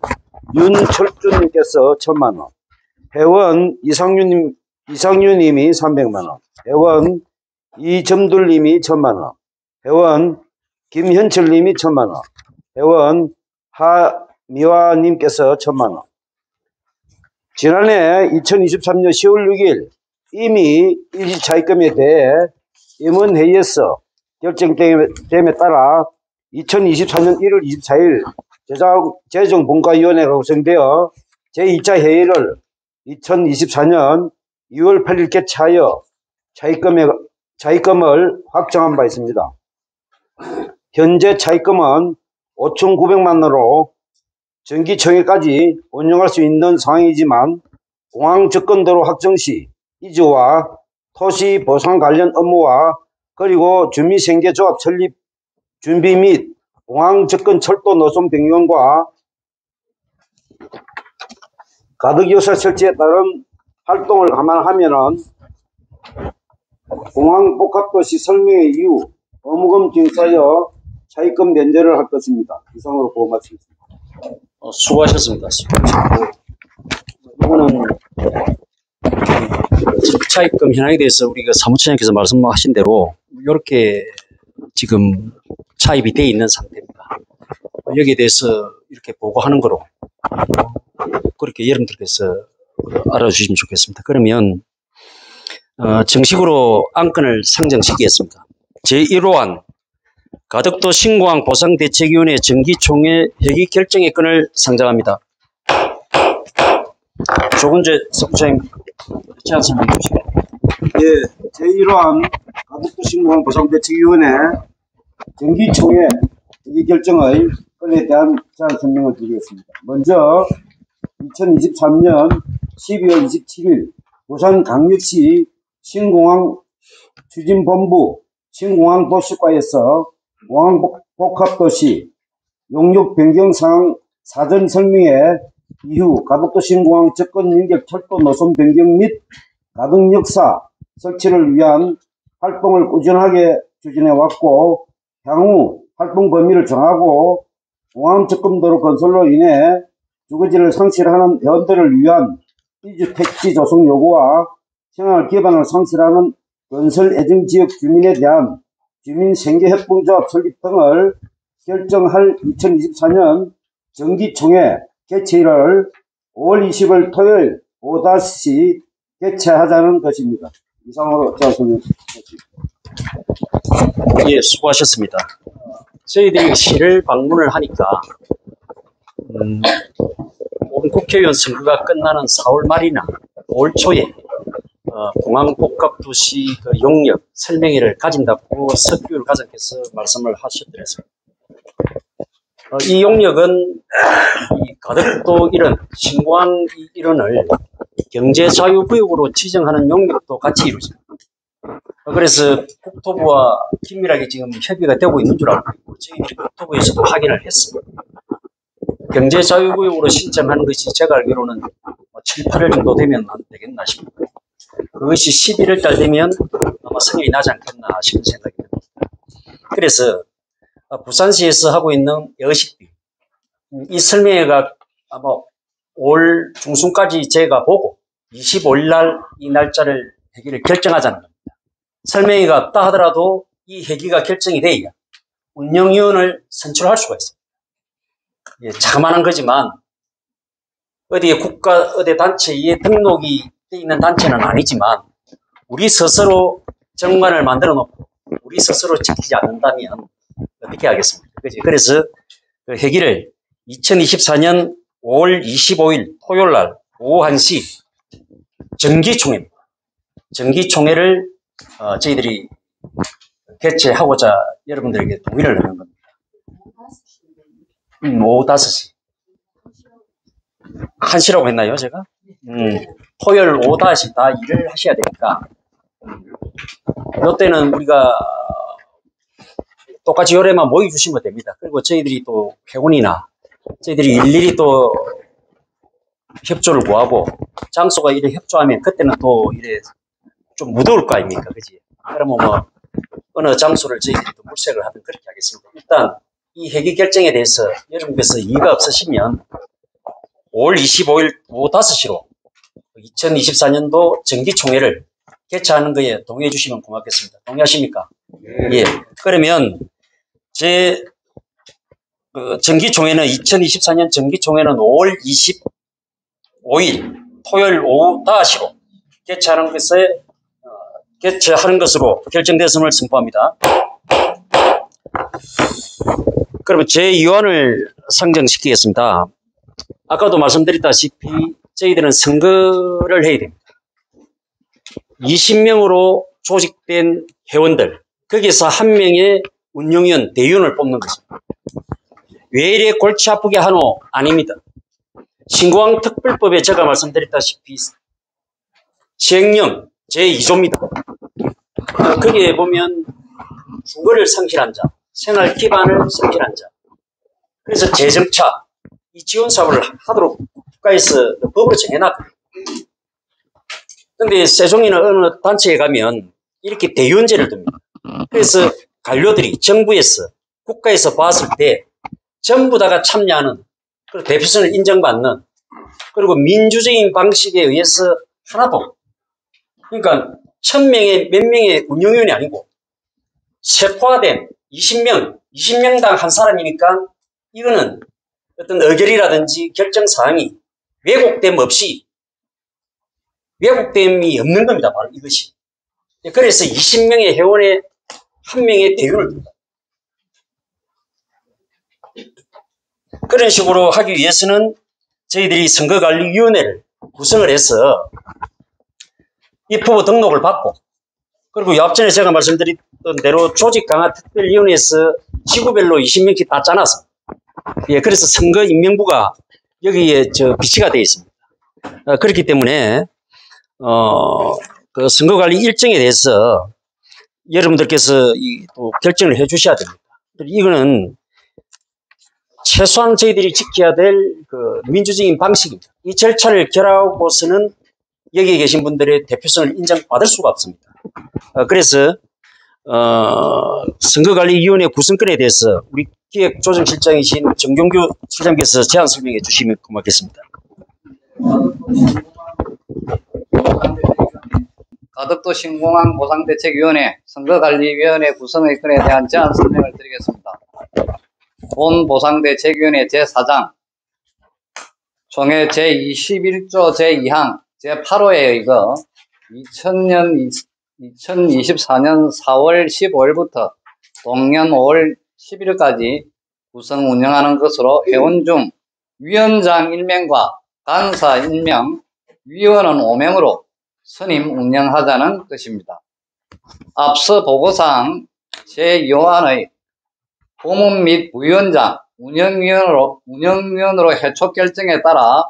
윤철주님께서 1,000만원, 회원 이상윤님이 300만원, 회원 이점둘님이 1,000만원, 회원 김현철님이 1,000만원, 회원 하미화님께서 1,000만원. 지난해 2023년 10월 6일 이미 일시차입금에 대해 임원회의에서 결정됨에 따라 2024년 1월 24일 재정본가위원회가 구성되어 제2차 회의를 2024년 2월 8일 개최하여 차입금을 확정한 바 있습니다. 현재 차입금은 5,900만원으로 정기총회까지 운영할 수 있는 상황이지만 공항접근도로 확정 시 이주와 토시 보상 관련 업무와 그리고 주민생계조합 설립 준비 및 공항접근 철도 노선 변경과 가덕요새 설치에 따른 활동을 감안하면은 공항복합도시 설명회 이후 의무금 징수하여 차입금 면제를 할 것입니다. 이상으로 보고 마치겠습니다. 수고하셨습니다. 이거는 차입금 현황에 대해서 우리가 사무처장께서 말씀하신 대로 이렇게 지금 차입이 되어 있는 상태입니다. 여기에 대해서 이렇게 보고하는 거로 그렇게 여러분들께서 알아주시면 좋겠습니다. 그러면 정식으로 안건을 상정시키겠습니다. 제1호안 가덕도 신공항 보상대책위원회 정기총회 회기 결정의 건을 상정합니다. 조근재 사무처장님 제안 설명해 주시죠. 예, 제1호안 가덕도 신공항 보상대책위원회 정기총회 회기 결정의 건에 대한 제안 설명을 드리겠습니다. 먼저 2023년 12월 27일 부산광역시 신공항 추진본부 신공항도시과에서 공항복합도시 용역 변경 상황 사전 설명회 이후 가덕도 신공항 접근 연결 철도 노선 변경 및 가덕 역사 설치를 위한 활동을 꾸준하게 추진해 왔고 향후 활동 범위를 정하고 공항 접근도로 건설로 인해 주거지를 상실하는 회원들을 위한 이주 택지 조성 요구와 생활 기반을 상실하는 건설 예정 지역 주민에 대한 주민 생계협동조합 설립 등을 결정할 2024년 정기총회 개최일을 5월 20일 토요일 오후 5시 개최하자는 것입니다. 이상으로 제가 설명드리겠습니다. 예, 수고하셨습니다. 저희들이 시를 방문을 하니까 오늘 국회의원 선거가 끝나는 4월 말이나 5월 초에 공항복합도시 그 용역 설명회를 가진다고 석규율 과장께서 말씀을 하셨더랬습니다. 이 용역은 이 가덕도 일원, 신공항 일원을 경제자유구역으로 지정하는 용역도 같이 이루어집니다. 그래서 국토부와 긴밀하게 지금 협의가 되고 있는 줄 알고 있고 저희들이 국토부에서도 확인을 했습니다. 경제자유구역으로 신청하는 것이 제가 알기로는 7, 8일 정도 되면 안 되겠나 싶습니다. 그것이 11월 달 되면 아마 성립이 나지 않겠나 싶은 생각이 듭니다. 그래서 부산시에서 하고 있는 여식비 이 설명회가 아마 올 중순까지 제가 보고 25일 날 이 날짜를 회기를 결정하자는 겁니다. 설명회가 없다 하더라도 이 회기가 결정이 돼야 운영위원을 선출할 수가 있습니다. 예, 자그마한 거지만 어디 국가 어디 단체에 등록이 돼 있는 단체는 아니지만 우리 스스로 정관을 만들어 놓고 우리 스스로 지키지 않는다면 어떻게 하겠습니까? 그지? 그래서 그 회기를 2024년 5월 25일 토요일 날 오후 1시 정기총회입니다. 정기총회를 저희들이 개최하고자 여러분들에게 동의를 내는 겁니다. 오후 5시. 1시라고 했나요, 제가? 토요일 오후 5시 다 일을 하셔야 되니까. 이때는 우리가 똑같이 요래만 모여주시면 됩니다. 그리고 저희들이 또 회원이나 저희들이 일일이 또 협조를 구하고 장소가 이래 협조하면 그때는 또 이래 좀 무더울 거 아닙니까? 그지? 그러면 뭐 어느 장소를 저희들이 또 물색을 하든 그렇게 하겠습니다. 일단 이 회계 결정에 대해서 여러분께서 이의가 없으시면 5월 25일 오후 5시로 2024년도 정기총회를 개최하는 거에 동의해 주시면 고맙겠습니다. 동의하십니까? 예. 그러면 제 정기총회는 2024년 정기총회는 5월 25일 토요일 오후 5시로 개최하는 것으로 결정됐음을 선포합니다. 그러면 제 의원을 상정시키겠습니다. 아까도 말씀드렸다시피 저희들은 선거를 해야 됩니다. 20명으로 조직된 회원들, 거기서 한 명의 운영위원, 대위원을 뽑는 것입니다. 왜 이래 골치 아프게 하노? 아닙니다. 신고항 특별법에 제가 말씀드렸다시피 시행령 제2조입니다. 거기에 보면 주거를 상실한 자, 생활 기반을 상실한 자, 그래서 재정차, 이 지원 사업을 하도록 국가에서 법으로 정해놨거든요. 근데 세종이나 어느 단체에 가면 이렇게 대의원제를 둡니다. 그래서 관료들이 정부에서, 국가에서 봤을 때 전부 다가 참여하는, 그리고 대표성을 인정받는, 그리고 민주적인 방식에 의해서 하나도, 그러니까 1000명의 몇 명의 운영위원이 아니고 세포화된 20명당 한 사람이니까 이거는 어떤 의결이라든지 결정사항이 왜곡됨 없이, 왜곡됨이 없는 겁니다. 바로 이것이. 그래서 20명의 회원에 한 명의 대의원을 둔다. 그런 식으로 하기 위해서는 저희들이 선거관리위원회를 구성을 해서 입후보 등록을 받고, 그리고 앞전에 제가 말씀드렸던 대로 조직강화특별위원회에서 지구별로 20명씩 다 짜놨습니다. 예, 그래서 선거임명부가 여기에 비치가 되어 있습니다. 그렇기 때문에 그 선거관리 일정에 대해서 여러분들께서 또 결정을 해 주셔야 됩니다. 이거는 최소한 저희들이 지켜야 될 그 민주적인 방식입니다. 이 절차를 결하고서는 여기에 계신 분들의 대표성을 인정받을 수가 없습니다. 그래서 선거관리위원회 구성권에 대해서 우리 기획조정실장이신 정경규 실장께서 제안 설명해 주시면 고맙겠습니다. 가덕도 신공항 보상대책위원회 선거관리위원회 구성의 건에 대한 제안 설명을 드리겠습니다. 본 보상대책위원회 제4장 총회 제21조 제2항 제8호에 의거 2024년 4월 15일부터 동년 5월 10일까지 구성 운영하는 것으로 회원 중 위원장 1명과 간사 1명, 위원은 5명으로 선임 운영하자는 것입니다. 앞서 보고사항 제2호안의 고문 및 부위원장, 운영위원으로 해촉 결정에 따라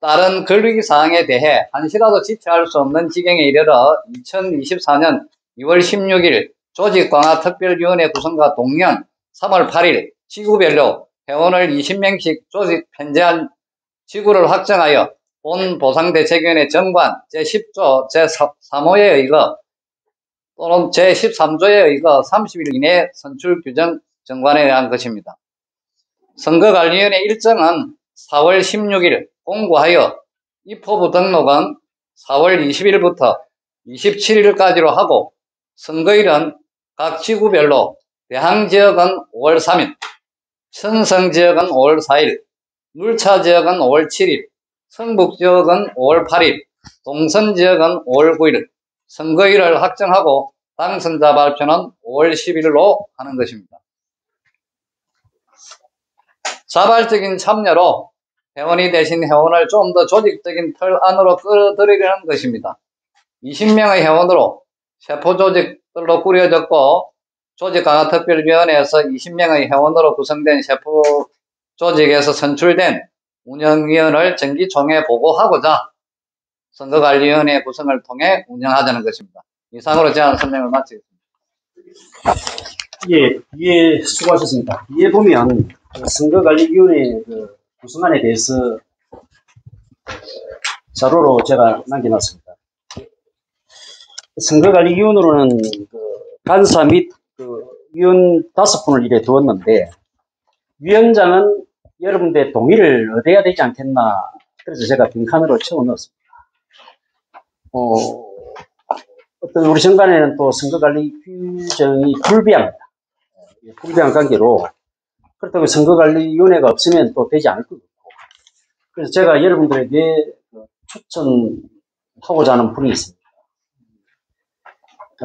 다른 권리사항에 대해 한시라도 지체할 수 없는 지경에 이르러 2024년 2월 16일 조직강화특별위원회 구성과 동년 3월 8일 지구별로 회원을 20명씩 조직 편제한 지구를 확정하여 본 보상대책위원회 정관 제10조 제3호에 의거 또는 제13조에 의거 30일 이내 선출 규정 정관에 의한 것입니다. 선거관리위원회 일정은 4월 16일 공고하여 입후보 등록은 4월 20일부터 27일까지로 하고 선거일은 각 지구별로 대항지역은 5월 3일, 천성지역은 5월 4일, 물차지역은 5월 7일, 성북지역은 5월 8일, 동선지역은 5월 9일, 선거일을 확정하고 당선자 발표는 5월 10일로 하는 것입니다. 자발적인 참여로 회원이 되신 회원을 좀 더 조직적인 틀 안으로 끌어들이려는 것입니다. 20명의 회원으로 세포조직들로 꾸려졌고 조직강화특별위원회에서 20명의 회원으로 구성된 세포 조직에서 선출된 운영위원을 정기총회에 보고하고자 선거관리위원회 구성을 통해 운영하자는 것입니다. 이상으로 제안 설명을 마치겠습니다. 예, 수고하셨습니다. 위에 보면 선거관리위원회 구성안에 대해서 자료로 제가 남겨놨습니다. 선거관리위원으로는 간사 및 위원 5분을 이래 두었는데, 위원장은 여러분들의 동의를 얻어야 되지 않겠나. 그래서 제가 빈칸으로 채워 넣었습니다. 어떤 우리 정관에는 또 선거관리 규정이 불비합니다. 불비한 관계로, 그렇다고 선거관리위원회가 없으면 또 되지 않을 것 같고, 그래서 제가 여러분들에게 추천하고자 하는 분이 있습니다.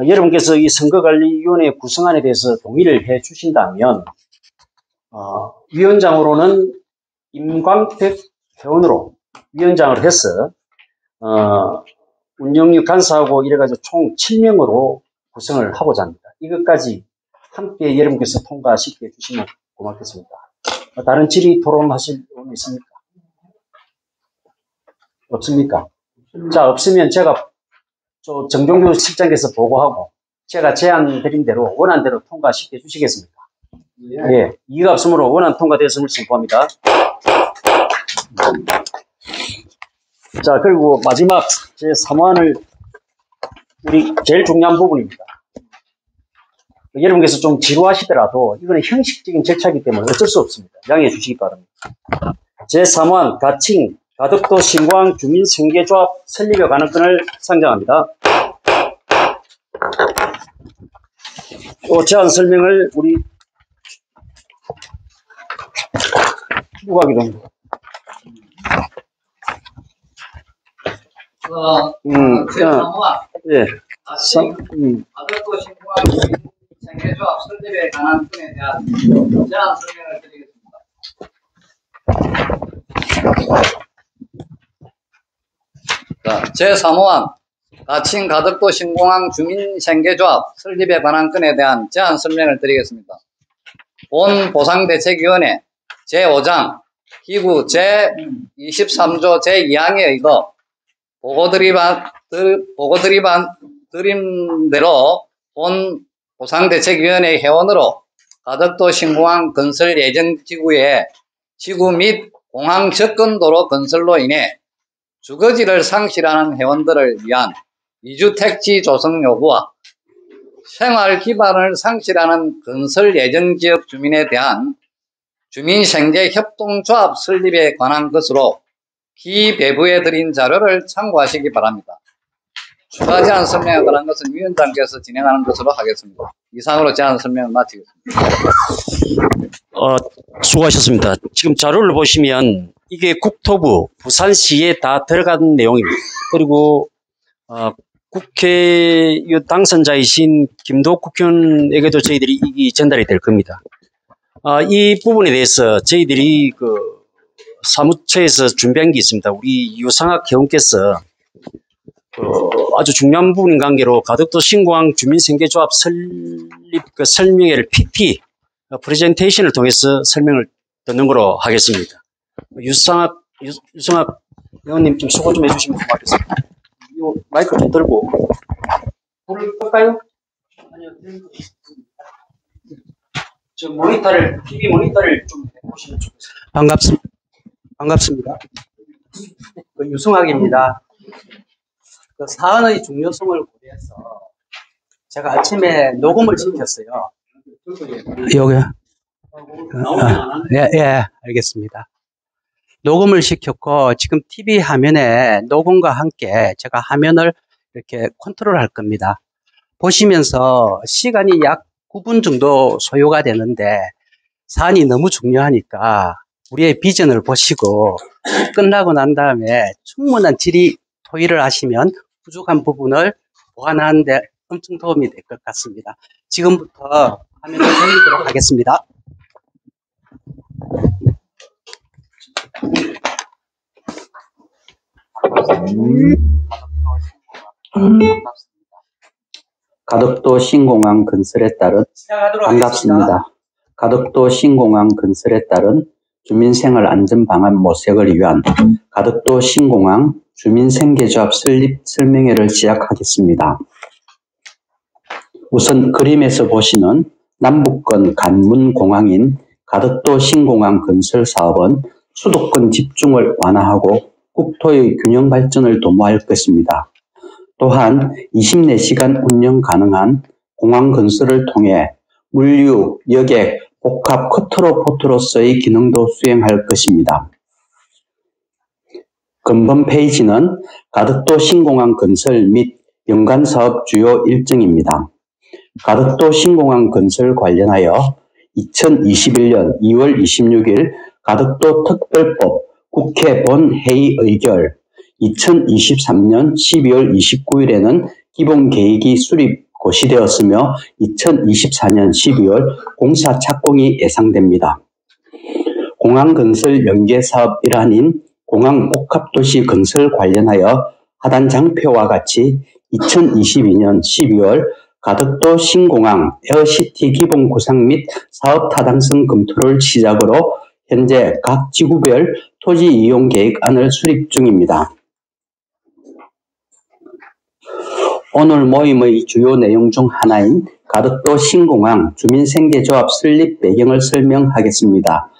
여러분께서 이 선거관리위원회 구성안에 대해서 동의를 해 주신다면, 위원장으로는 임광택 회원으로 위원장을 해서, 운영유 간사하고 이래가지고 총 7명으로 구성을 하고자 합니다. 이것까지 함께 여러분께서 통과시켜 주시면 고맙겠습니다. 다른 질의 토론하실 분 있습니까? 없습니까? 자, 없으면 제가 정종규 실장께서 보고하고 제가 제안 드린 대로 원안 대로 통과시켜 주시겠습니까? 예. 이의가 없으므로 원안 통과되었음을 선포합니다. 자, 그리고 마지막 제 3호안을 우리 제일 중요한 부분입니다. 여러분께서 좀 지루하시더라도 이거는 형식적인 절차이기 때문에 어쩔 수 없습니다. 양해해 주시기 바랍니다. 제 3호안 가칭 가덕도 신광 주민생계조합 설립에 관한 건을 상정합니다. 제안 설명을 우리 누가 하기로 예. 가덕도 신광 주민생계조합 설립에 관한 건에 대한 제안 설명을 드리겠습니다. 제3호안 가칭 가덕도 신공항 주민생계조합 설립에 관한 건에 대한 제안 설명을 드리겠습니다. 본 보상대책위원회 제5장 기구 제23조 제2항에 의거 보고드린 대로 본 보상대책위원회 회원으로 가덕도 신공항 건설 예정지구의 지구 및 공항 접근도로 건설로 인해 주거지를 상실하는 회원들을 위한 이주택지 조성 요구와 생활 기반을 상실하는 건설 예정 지역 주민에 대한 주민생계 협동조합 설립에 관한 것으로 기배부에 드린 자료를 참고하시기 바랍니다. 추가 제안 설명에 관한 것은 위원장께서 진행하는 것으로 하겠습니다. 이상으로 제안 설명을 마치겠습니다. 수고하셨습니다. 지금 자료를 보시면 이게 국토부 부산시에 다 들어간 내용입니다. 그리고 국회의원 당선자이신 김도욱 국회의원에게도 저희들이 이게 전달이 될 겁니다. 이 부분에 대해서 저희들이 사무처에서 준비한 게 있습니다. 우리 유상학 회원께서 아주 중요한 부분인 관계로 가덕도 신공항 주민생계조합 설립 설명회를 PPT 프레젠테이션을 통해서 설명을 듣는 거로 하겠습니다. 유상학 회원님 좀 수고 좀 해주시면 고맙겠습니다. 이 마이크 좀 들고 불을 끌까요? 아니요. 저 모니터를 TV 모니터를 좀 해보시면 좋겠습니다. 반갑습니다. 유승학입니다. 사안의 중요성을 고려해서 제가 아침에 녹음을 시켰어요. 여기요? 예, 알겠습니다. 녹음을 시켰고 지금 TV 화면에 녹음과 함께 제가 화면을 이렇게 컨트롤할 겁니다. 보시면서 시간이 약 9분 정도 소요가 되는데 사안이 너무 중요하니까 우리의 비전을 보시고 끝나고 난 다음에 충분한 질의 토의를 하시면 부족한 부분을 보완하는 데 엄청 도움이 될 것 같습니다. 지금부터 화면을 돌리도록 하겠습니다. 가덕도 신공항 건설에 따른 반갑습니다. 가덕도 신공항 건설에 따른 주민생활안전방안 모색을 위한 가덕도 신공항 주민생계조합 설립 설명회를 시작하겠습니다. 우선 그림에서 보시는 남북권 간문공항인 가덕도 신공항 건설 사업은 수도권 집중을 완화하고 국토의 균형 발전을 도모할 것입니다. 또한 24시간 운영 가능한 공항 건설을 통해 물류, 여객, 복합 커트로포트로서의 기능도 수행할 것입니다. 근본 페이지는 가덕도 신공항 건설 및 연간사업 주요 일정입니다. 가덕도 신공항 건설 관련하여 2021년 2월 26일 가덕도 특별법 국회 본회의 의결, 2023년 12월 29일에는 기본계획이 수립 고시되었으며 2024년 12월 공사 착공이 예상됩니다. 공항 건설 연계사업 일환인 공항 복합도시 건설 관련하여 하단 장표와 같이 2022년 12월 가덕도 신공항 에어시티 기본 구상 및 사업 타당성 검토를 시작으로 현재 각 지구별 토지 이용 계획안을 수립 중입니다. 오늘 모임의 주요 내용 중 하나인 가덕도 신공항 주민생계조합 설립 배경을 설명하겠습니다.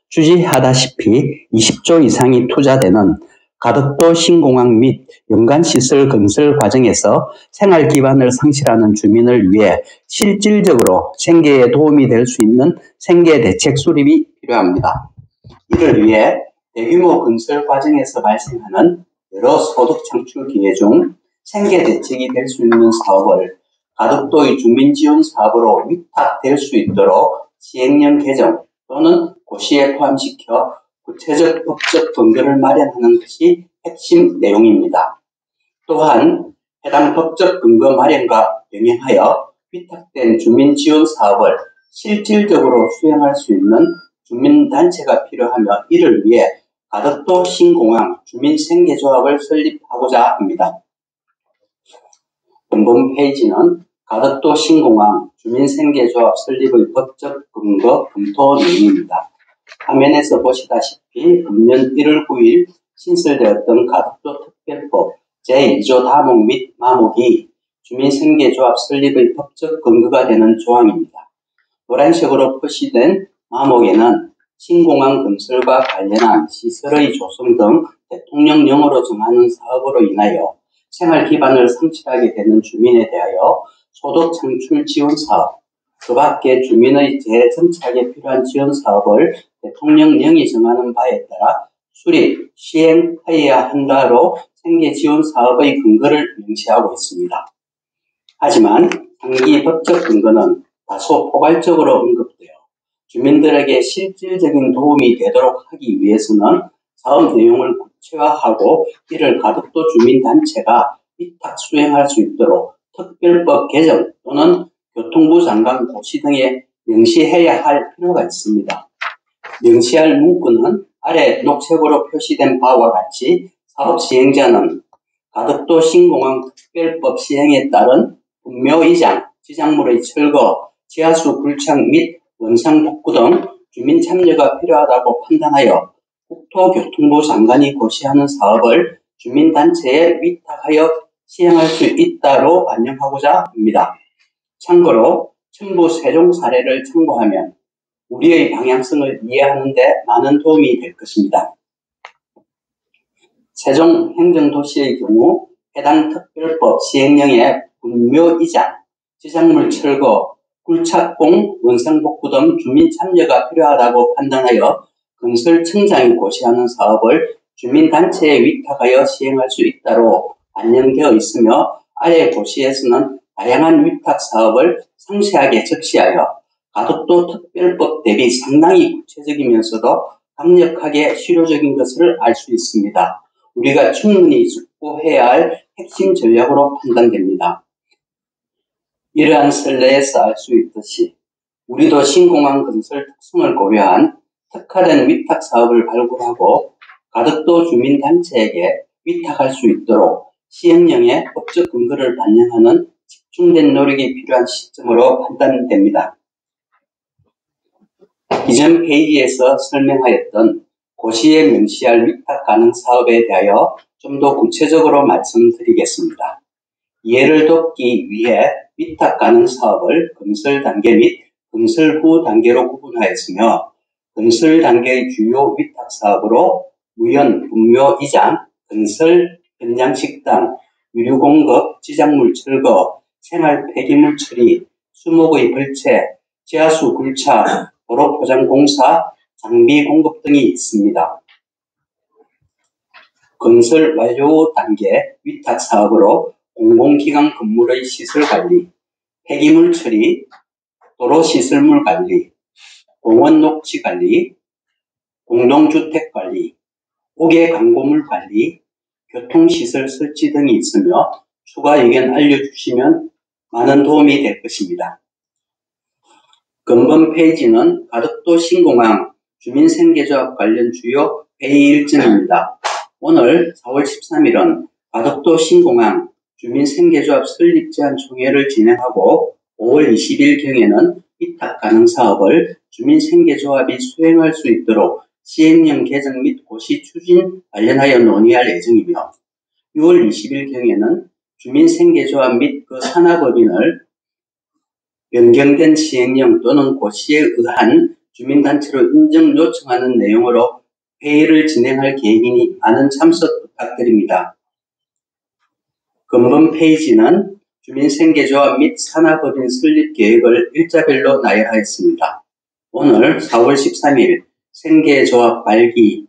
주지하다시피 20조 이상이 투자되는 가덕도 신공항 및 연간시설 건설 과정에서 생활 기반을 상실하는 주민을 위해 실질적으로 생계에 도움이 될 수 있는 생계 대책 수립이 필요합니다. 이를 위해 대규모 건설 과정에서 발생하는 여러 소득 창출 기회 중 생계 대책이 될 수 있는 사업을 가덕도의 주민지원 사업으로 위탁될 수 있도록 시행령 개정 또는 고시에 포함시켜 구체적 법적 근거를 마련하는 것이 핵심 내용입니다. 또한 해당 법적 근거 마련과 병행하여 위탁된 주민지원 사업을 실질적으로 수행할 수 있는 주민단체가 필요하며 이를 위해 가덕도 신공항 주민생계조합을 설립하고자 합니다. 본본 페이지는 가덕도 신공항 주민생계조합 설립의 법적 근거 검토 내용입니다. 화면에서 보시다시피 금년 1월 9일 신설되었던 가덕도 특별법 제2조 다목 및 마목이 주민생계조합 설립의 법적 근거가 되는 조항입니다. 노란색으로 표시된 마목에는 신공항 건설과 관련한 시설의 조성 등 대통령령으로 정하는 사업으로 인하여 생활 기반을 상실하게 되는 주민에 대하여 소득 창출 지원 사업, 그 밖에 주민의 재정착에 필요한 지원 사업을 대통령령이 정하는 바에 따라 수립, 시행하여야 한다로 생계 지원 사업의 근거를 명시하고 있습니다. 하지만 상기 법적 근거는 다소 포괄적으로 언급되어 주민들에게 실질적인 도움이 되도록 하기 위해서는 사업 내용을 구체화하고 이를 가덕도 주민단체가 위탁 수행할 수 있도록 특별법 개정 또는 교통부 장관 고시 등에 명시해야 할 필요가 있습니다. 명시할 문구는 아래 녹색으로 표시된 바와 같이 사업 시행자는 가덕도 신공항 특별법 시행에 따른 분묘이장, 지작물의 철거, 지하수 굴착 및 원상 복구 등 주민 참여가 필요하다고 판단하여 국토교통부 장관이 고시하는 사업을 주민단체에 위탁하여 시행할 수 있다로 반영하고자 합니다. 참고로 첨부 세종 사례를 참고하면 우리의 방향성을 이해하는 데 많은 도움이 될 것입니다. 세종 행정도시의 경우 해당 특별법 시행령에 분묘이장, 지작물 철거, 굴착공, 원상복구 등 주민 참여가 필요하다고 판단하여 건설청장이 고시하는 사업을 주민단체에 위탁하여 시행할 수 있다로 반영되어 있으며 아래 고시에서는 다양한 위탁 사업을 상세하게 적시하여 가덕도 특별법 대비 상당히 구체적이면서도 강력하게 실효적인 것을 알 수 있습니다. 우리가 충분히 숙고해야 할 핵심 전략으로 판단됩니다. 이러한 선례에서 알 수 있듯이 우리도 신공항 건설 특성을 고려한 특화된 위탁 사업을 발굴하고 가덕도 주민단체에게 위탁할 수 있도록 시행령의 법적 근거를 반영하는 집중된 노력이 필요한 시점으로 판단됩니다. 이전 페이지에서 설명하였던 고시에 명시할 위탁 가능 사업에 대하여 좀 더 구체적으로 말씀드리겠습니다. 이해를 돕기 위해 위탁 가능 사업을 건설 단계 및 건설 후 단계로 구분하였으며 건설 단계의 주요 위탁 사업으로 무연, 분묘 이장, 건설 현장 식당, 유류 공급, 지작물 철거, 생활 폐기물 처리, 수목의 벌채, 지하수 굴차, 도로 포장 공사, 장비 공급 등이 있습니다. 건설 완료 후 단계 위탁 사업으로 공공기관 건물의 시설 관리, 폐기물 처리, 도로 시설물 관리, 공원 녹지 관리, 공동주택 관리, 옥외 광고물 관리, 교통시설 설치 등이 있으며 추가 의견 알려주시면 많은 도움이 될 것입니다. 근본 페이지는 가덕도 신공항 주민생계조합 관련 주요 회의 일정입니다. 오늘 4월 13일은 가덕도 신공항 주민생계조합 설립 제안 총회를 진행하고 5월 20일경에는 위탁 가능 사업을 주민생계조합이 수행할 수 있도록 시행령 개정 및 고시 추진 관련하여 논의할 예정이며 6월 20일경에는 주민생계조합 및 그 산하법인을 변경된 시행령 또는 고시에 의한 주민단체로 인정 요청하는 내용으로 회의를 진행할 계획이니 많은 참석 부탁드립니다. 근본 페이지는 주민생계조합 및 산하법인 설립 계획을 일자별로 나열하였습니다. 오늘 4월 13일 생계조합 발기,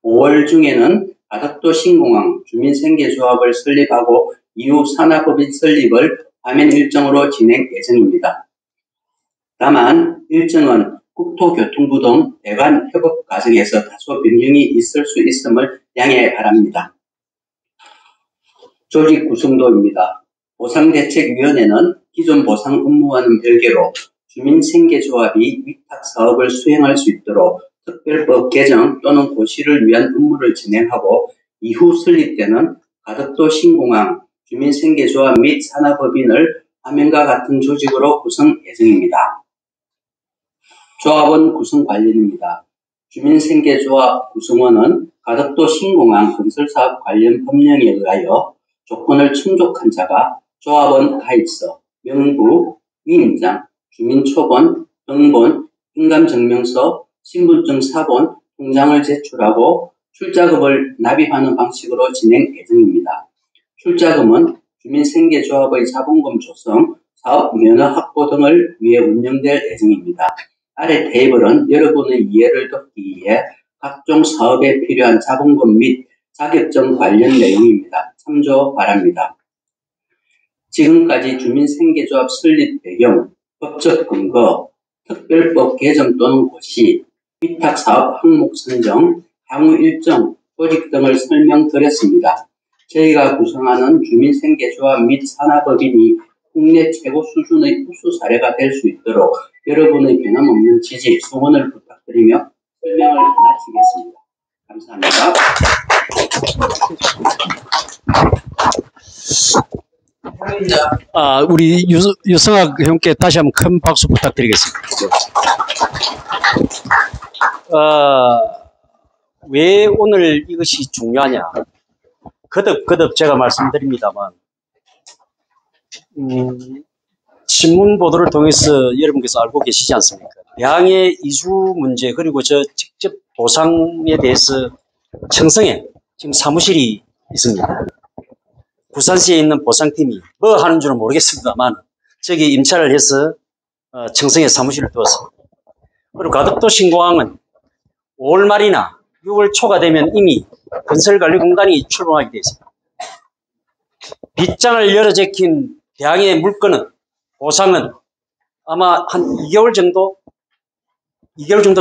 5월 중에는 가덕도 신공항 주민생계조합을 설립하고 이후 산하법인 설립을 화면 일정으로 진행 예정입니다. 다만 일정은 국토교통부 등 대관 협업 과정에서 다소 변경이 있을 수 있음을 양해 바랍니다. 조직 구성도입니다. 보상대책위원회는 기존 보상 업무와는 별개로 주민생계조합이 위탁 사업을 수행할 수 있도록 특별법 개정 또는 고시를 위한 업무를 진행하고 이후 설립되는 가덕도 신공항 주민생계조합 및 산하법인을 화면과 같은 조직으로 구성 예정입니다. 조합원 구성 관련입니다. 주민생계조합 구성원은 가덕도 신공항 건설사업 관련 법령에 의하여 조건을 충족한 자가 조합원 가입서, 명부, 위임장, 주민초본, 등본, 인감증명서, 신분증 사본, 통장을 제출하고 출자금을 납입하는 방식으로 진행 예정입니다. 출자금은 주민생계조합의 자본금 조성, 사업 면허 확보 등을 위해 운영될 예정입니다. 아래 테이블은 여러분의 이해를 돕기 위해 각종 사업에 필요한 자본금 및 자격증 관련 내용입니다. 참조 바랍니다. 지금까지 주민생계조합 설립 배경, 법적 근거, 특별법 개정 또는 고시, 위탁사업 항목 선정, 향후 일정, 조직 등을 설명드렸습니다. 저희가 구성하는 주민생계조합 및 산하법인이 국내 최고 수준의 우수 사례가 될 수 있도록 여러분의 변함없는 지지, 성원을 부탁드리며 설명을 마치겠습니다. 감사합니다. 우리 유성학 형께 다시 한번 큰 박수 부탁드리겠습니다. 왜 오늘 이것이 중요하냐? 거듭 제가 말씀드립니다만, 신문 보도를 통해서 여러분께서 알고 계시지 않습니까? 대항해 이주 문제, 그리고 저 직접 보상에 대해서 청성에 지금 사무실이 있습니다. 부산시에 있는 보상팀이 뭐 하는 줄은 모르겠습니다만, 저기 임차를 해서 청성에 사무실을 두었습니다. 그리고 가덕도 신공항은 5월 말이나 6월 초가 되면 이미 건설관리공단이 출범하게 되어 있습니다. 빗장을 열어 제낀 대항해 물건은, 보상은 아마 한 2개월 정도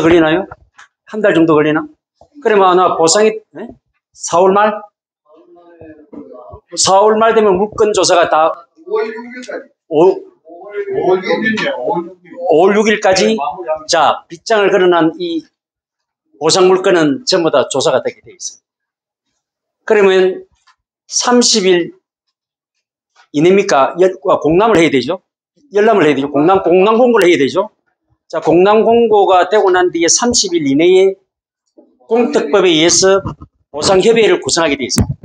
걸리나요? 한 달 정도 걸리나? 그러면 아마 보상이 4월 말? 4월 말 되면 물건 조사가 다 5월 6일까지 자, 빗장을 걸어놓은 이 보상 물건은 전부 다 조사가 되게 되어 있습니다. 그러면 30일 이내입니까? 공람을 해야 되죠. 열람을 해야 되죠. 공람 공고를 해야 되죠. 자, 공란 공고가 되고 난 뒤에 30일 이내에 공특법에 의해서 보상협의회를 구성하게 돼 있습니다.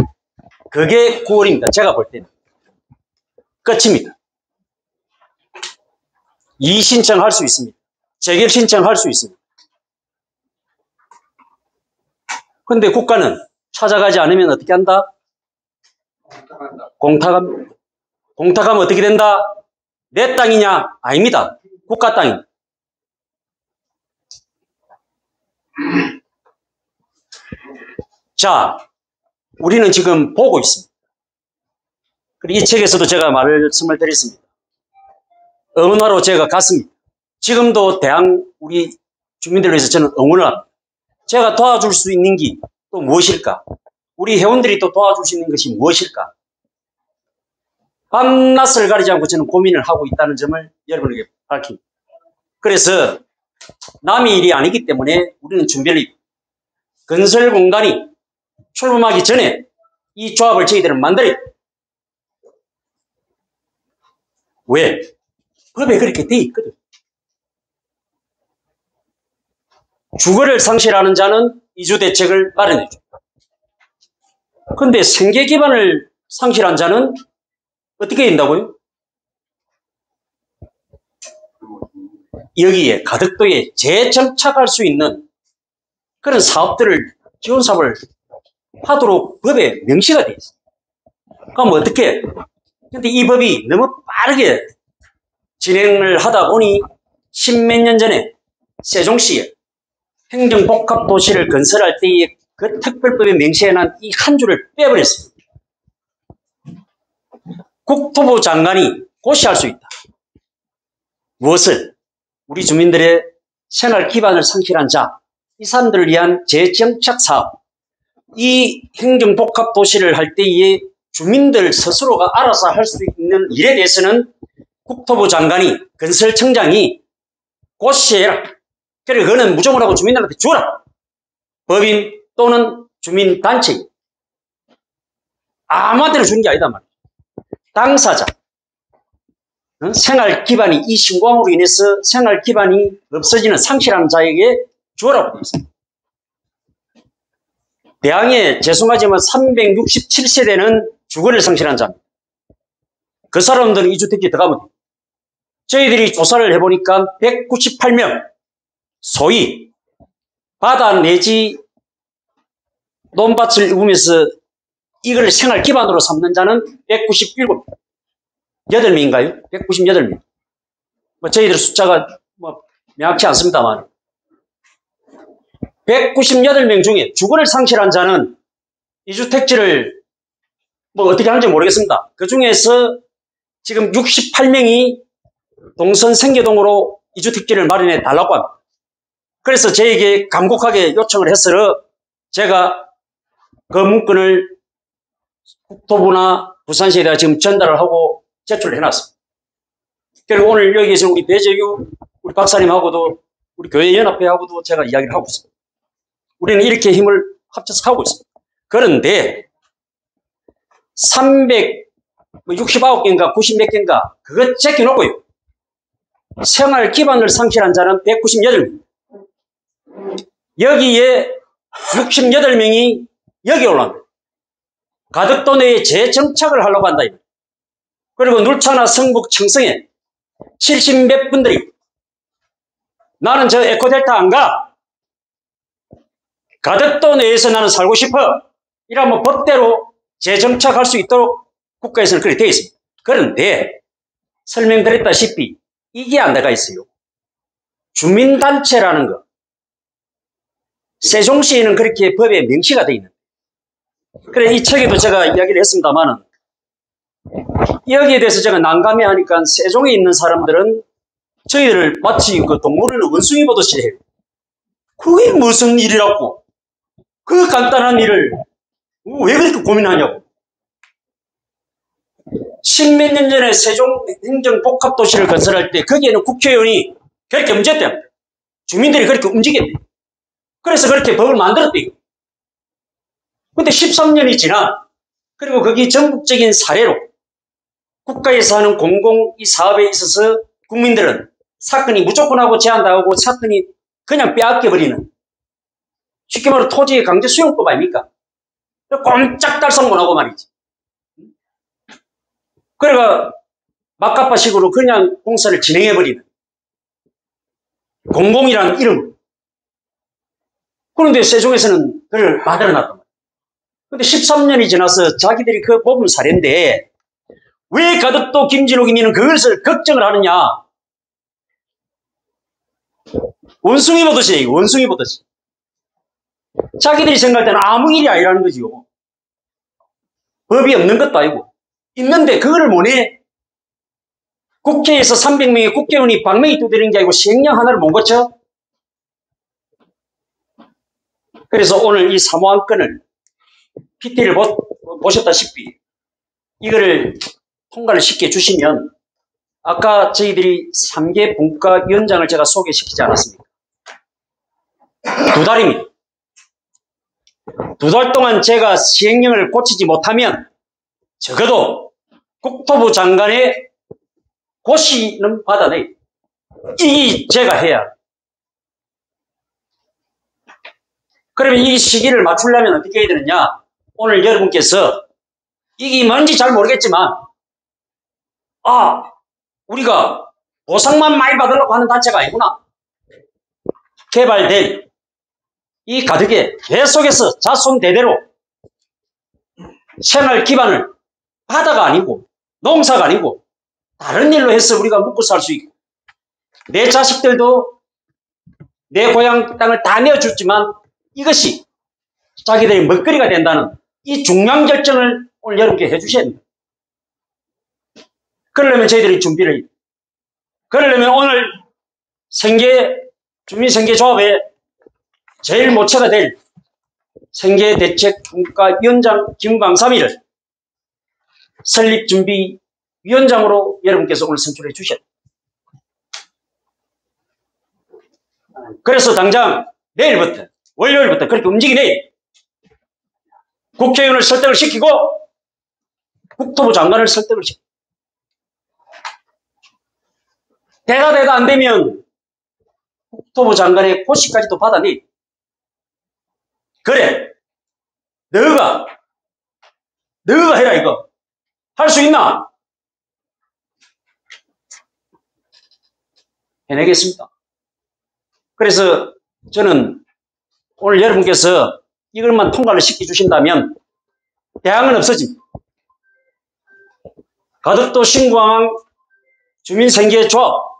그게 9월입니다. 제가 볼 때는. 끝입니다. 이의 신청할 수 있습니다. 재결 신청할 수 있습니다. 근데 국가는 찾아가지 않으면 어떻게 한다? 공탁하면 어떻게 된다? 내 땅이냐? 아닙니다. 국가 땅입니다. 자, 우리는 지금 보고 있습니다. 그리고 이 책에서도 제가 말씀을 드렸습니다. 응원하러 제가 갔습니다. 지금도 우리 주민들을 위해서 저는 응원을 합니다. 제가 도와줄 수 있는 게 또 무엇일까? 우리 회원들이 또 도와줄 수 있는 것이 무엇일까? 밤낮을 가리지 않고 저는 고민을 하고 있다는 점을 여러분에게 밝힙니다. 그래서 남의 일이 아니기 때문에 우리는 준비를 건설공단이 출범하기 전에 이 조합을 저희들은 만들어야 돼요. 왜? 법에 그렇게 돼 있거든. 주거를 상실하는 자는 이주대책을 마련해줘. 근데 생계 기반을 상실한 자는 어떻게 된다고요? 여기에 가덕도에 재정착할 수 있는 그런 사업들을 지원 사업을 하도록 법에 명시가 되어 있어요. 그럼 어떻게? 근데 이 법이 너무 빠르게 진행을 하다 보니 십몇 년 전에 세종시에 행정복합도시를 건설할 때의 그 특별법에 명시해놓은 이 한 줄을 빼버렸습니다. 국토부 장관이 고시할 수 있다. 무엇을? 우리 주민들의 생활 기반을 상실한 자, 이 사람들을 위한 재정착 사업, 이 행정복합도시를 할 때의 주민들 스스로가 알아서 할 수 있는 일에 대해서는 국토부 장관이, 건설청장이 고시해라. 그래, 그거는 무조건 하고 주민들한테 주어라. 법인 또는 주민단체. 아무한테나 주는 게 아니다 말이야. 당사자. 생활 기반이 이 신고함으로 인해서 생활 기반이 없어지는 상실하는 자에게 주어라고 되어 있습니다. 대항에 죄송하지만 367세대는 주거를 상실한 자입니다. 그 사람들은 이주택지에 들어가면 돼요. 저희들이 조사를 해보니까 198명, 소위 바다 내지 논밭을 우면서 이걸 생활 기반으로 삼는 자는 197, 8명인가요? 198명. 저희들 숫자가 명확치 않습니다만 198명 중에 주거를 상실한 자는 이주택지를 어떻게 하는지 모르겠습니다. 그 중에서 지금 68명이 동선 생계동으로 이주택지를 마련해 달라고 합니다. 그래서 저에게 간곡하게 요청을 해서 제가 그 문건을 국토부나 부산시에다가 지금 전달을 하고 제출을 해놨습니다. 그리고 오늘 여기 계신 우리 배재규 우리 박사님하고도 우리 교회연합회하고도 제가 이야기를 하고 있습니다. 우리는 이렇게 힘을 합쳐서 하고 있습니다. 그런데 369개인가 90몇 개인가 그거 제껴놓고요. 생활 기반을 상실한 자는 198명. 여기에 68명이 여기 올라옵니다. 가덕도 내에 재정착을 하려고 한다. 그리고 눌차나 성북 청성에 70몇 분들이 나는 저 에코델타 안 가. 가덕도 내에서 나는 살고 싶어. 이러면 법대로 재정착할 수 있도록 국가에서는 그렇게 되어 있습니다. 그런데 설명드렸다시피 이게 안 돼가 있어요. 주민단체라는 거. 세종시에는 그렇게 법에 명시가 되어 있는. 그래, 이 책에도 제가 이야기를 했습니다만은 여기에 대해서 제가 난감해 하니까 세종에 있는 사람들은 저희들을 마치 그 동물을 원숭이 보듯이 해요. 그게 무슨 일이라고. 그 간단한 일을 왜 그렇게 고민하냐고. 10몇 년 전에 세종 행정복합도시를 건설할 때 거기에는 국회의원이 그렇게 움직였대요. 주민들이 그렇게 움직였대요. 그래서 그렇게 법을 만들었대요. 근데 13년이 지나 그리고 거기 전국적인 사례로 국가에서 하는 공공 이 사업에 있어서 국민들은 사건이 무조건 하고 제한당하고 사건이 그냥 빼앗겨버리는 쉽게 말해 토지의 강제 수용법 아닙니까? 꼼짝달싹 못하고 말이지. 그래가 막가파식으로 그냥 공사를 진행해버리는 공공이라는 이름으로. 그런데 세종에서는 그걸 만들어놨단 말이에요. 근데 13년이 지나서 자기들이 그 뽑은 사례인데 왜 가덕도 김진욱이면 그것을 걱정을 하느냐. 원숭이 보듯이 원숭이 보듯이. 자기들이 생각할 때는 아무 일이 아니라는 거지요. 법이 없는 것도 아니고 있는데 그거를 뭐네. 국회에서 300명의 국회의원이 방명이 두드리는 게 아니고 시행령 하나를 못 고쳐. 그래서 오늘 이 사모한 건을 PT를 보셨다시피 이거를 통과를 시켜 주시면 아까 저희들이 3개 분과위원장을 제가 소개시키지 않았습니까? 2달입니다. 2달 동안 제가 시행령을 고치지 못하면 적어도 국토부 장관의 고시는 받아내. 이 제가 해야. 그러면 이 시기를 맞추려면 어떻게 해야 되느냐? 오늘 여러분께서 이게 뭔지 잘 모르겠지만 우리가 보상만 많이 받으려고 하는 단체가 아니구나. 개발된 이 가덕에 계속해서 자손 대대로 생활 기반을 바다가 아니고 농사가 아니고 다른 일로 해서 우리가 먹고 살 수 있고 내 자식들도 내 고향 땅을 다 내어줬지만 이것이 자기들의 먹거리가 된다는 이 중요한 결정을 오늘 여러분께 해주셔야 됩니다. 그러려면 저희들이 준비를 해요. 그러려면 오늘 주민생계조합의 제일 모체가 될 생계대책분과위원장 김광삼이를 설립준비위원장으로 여러분께서 오늘 선출해 주셔야 됩니다. 그래서 당장 내일부터 월요일부터 그렇게 움직이네. 국회의원을 설득을 시키고 국토부 장관을 설득을 시키고 대가 안 되면 국토부 장관의 고시까지도 받아내. 그래 너가 해라. 이거 할 수 있나? 해내겠습니다. 그래서 저는 오늘 여러분께서 이것만 통과를 시켜주신다면 대항은 없어집니다. 가덕도 신공항 주민생계조합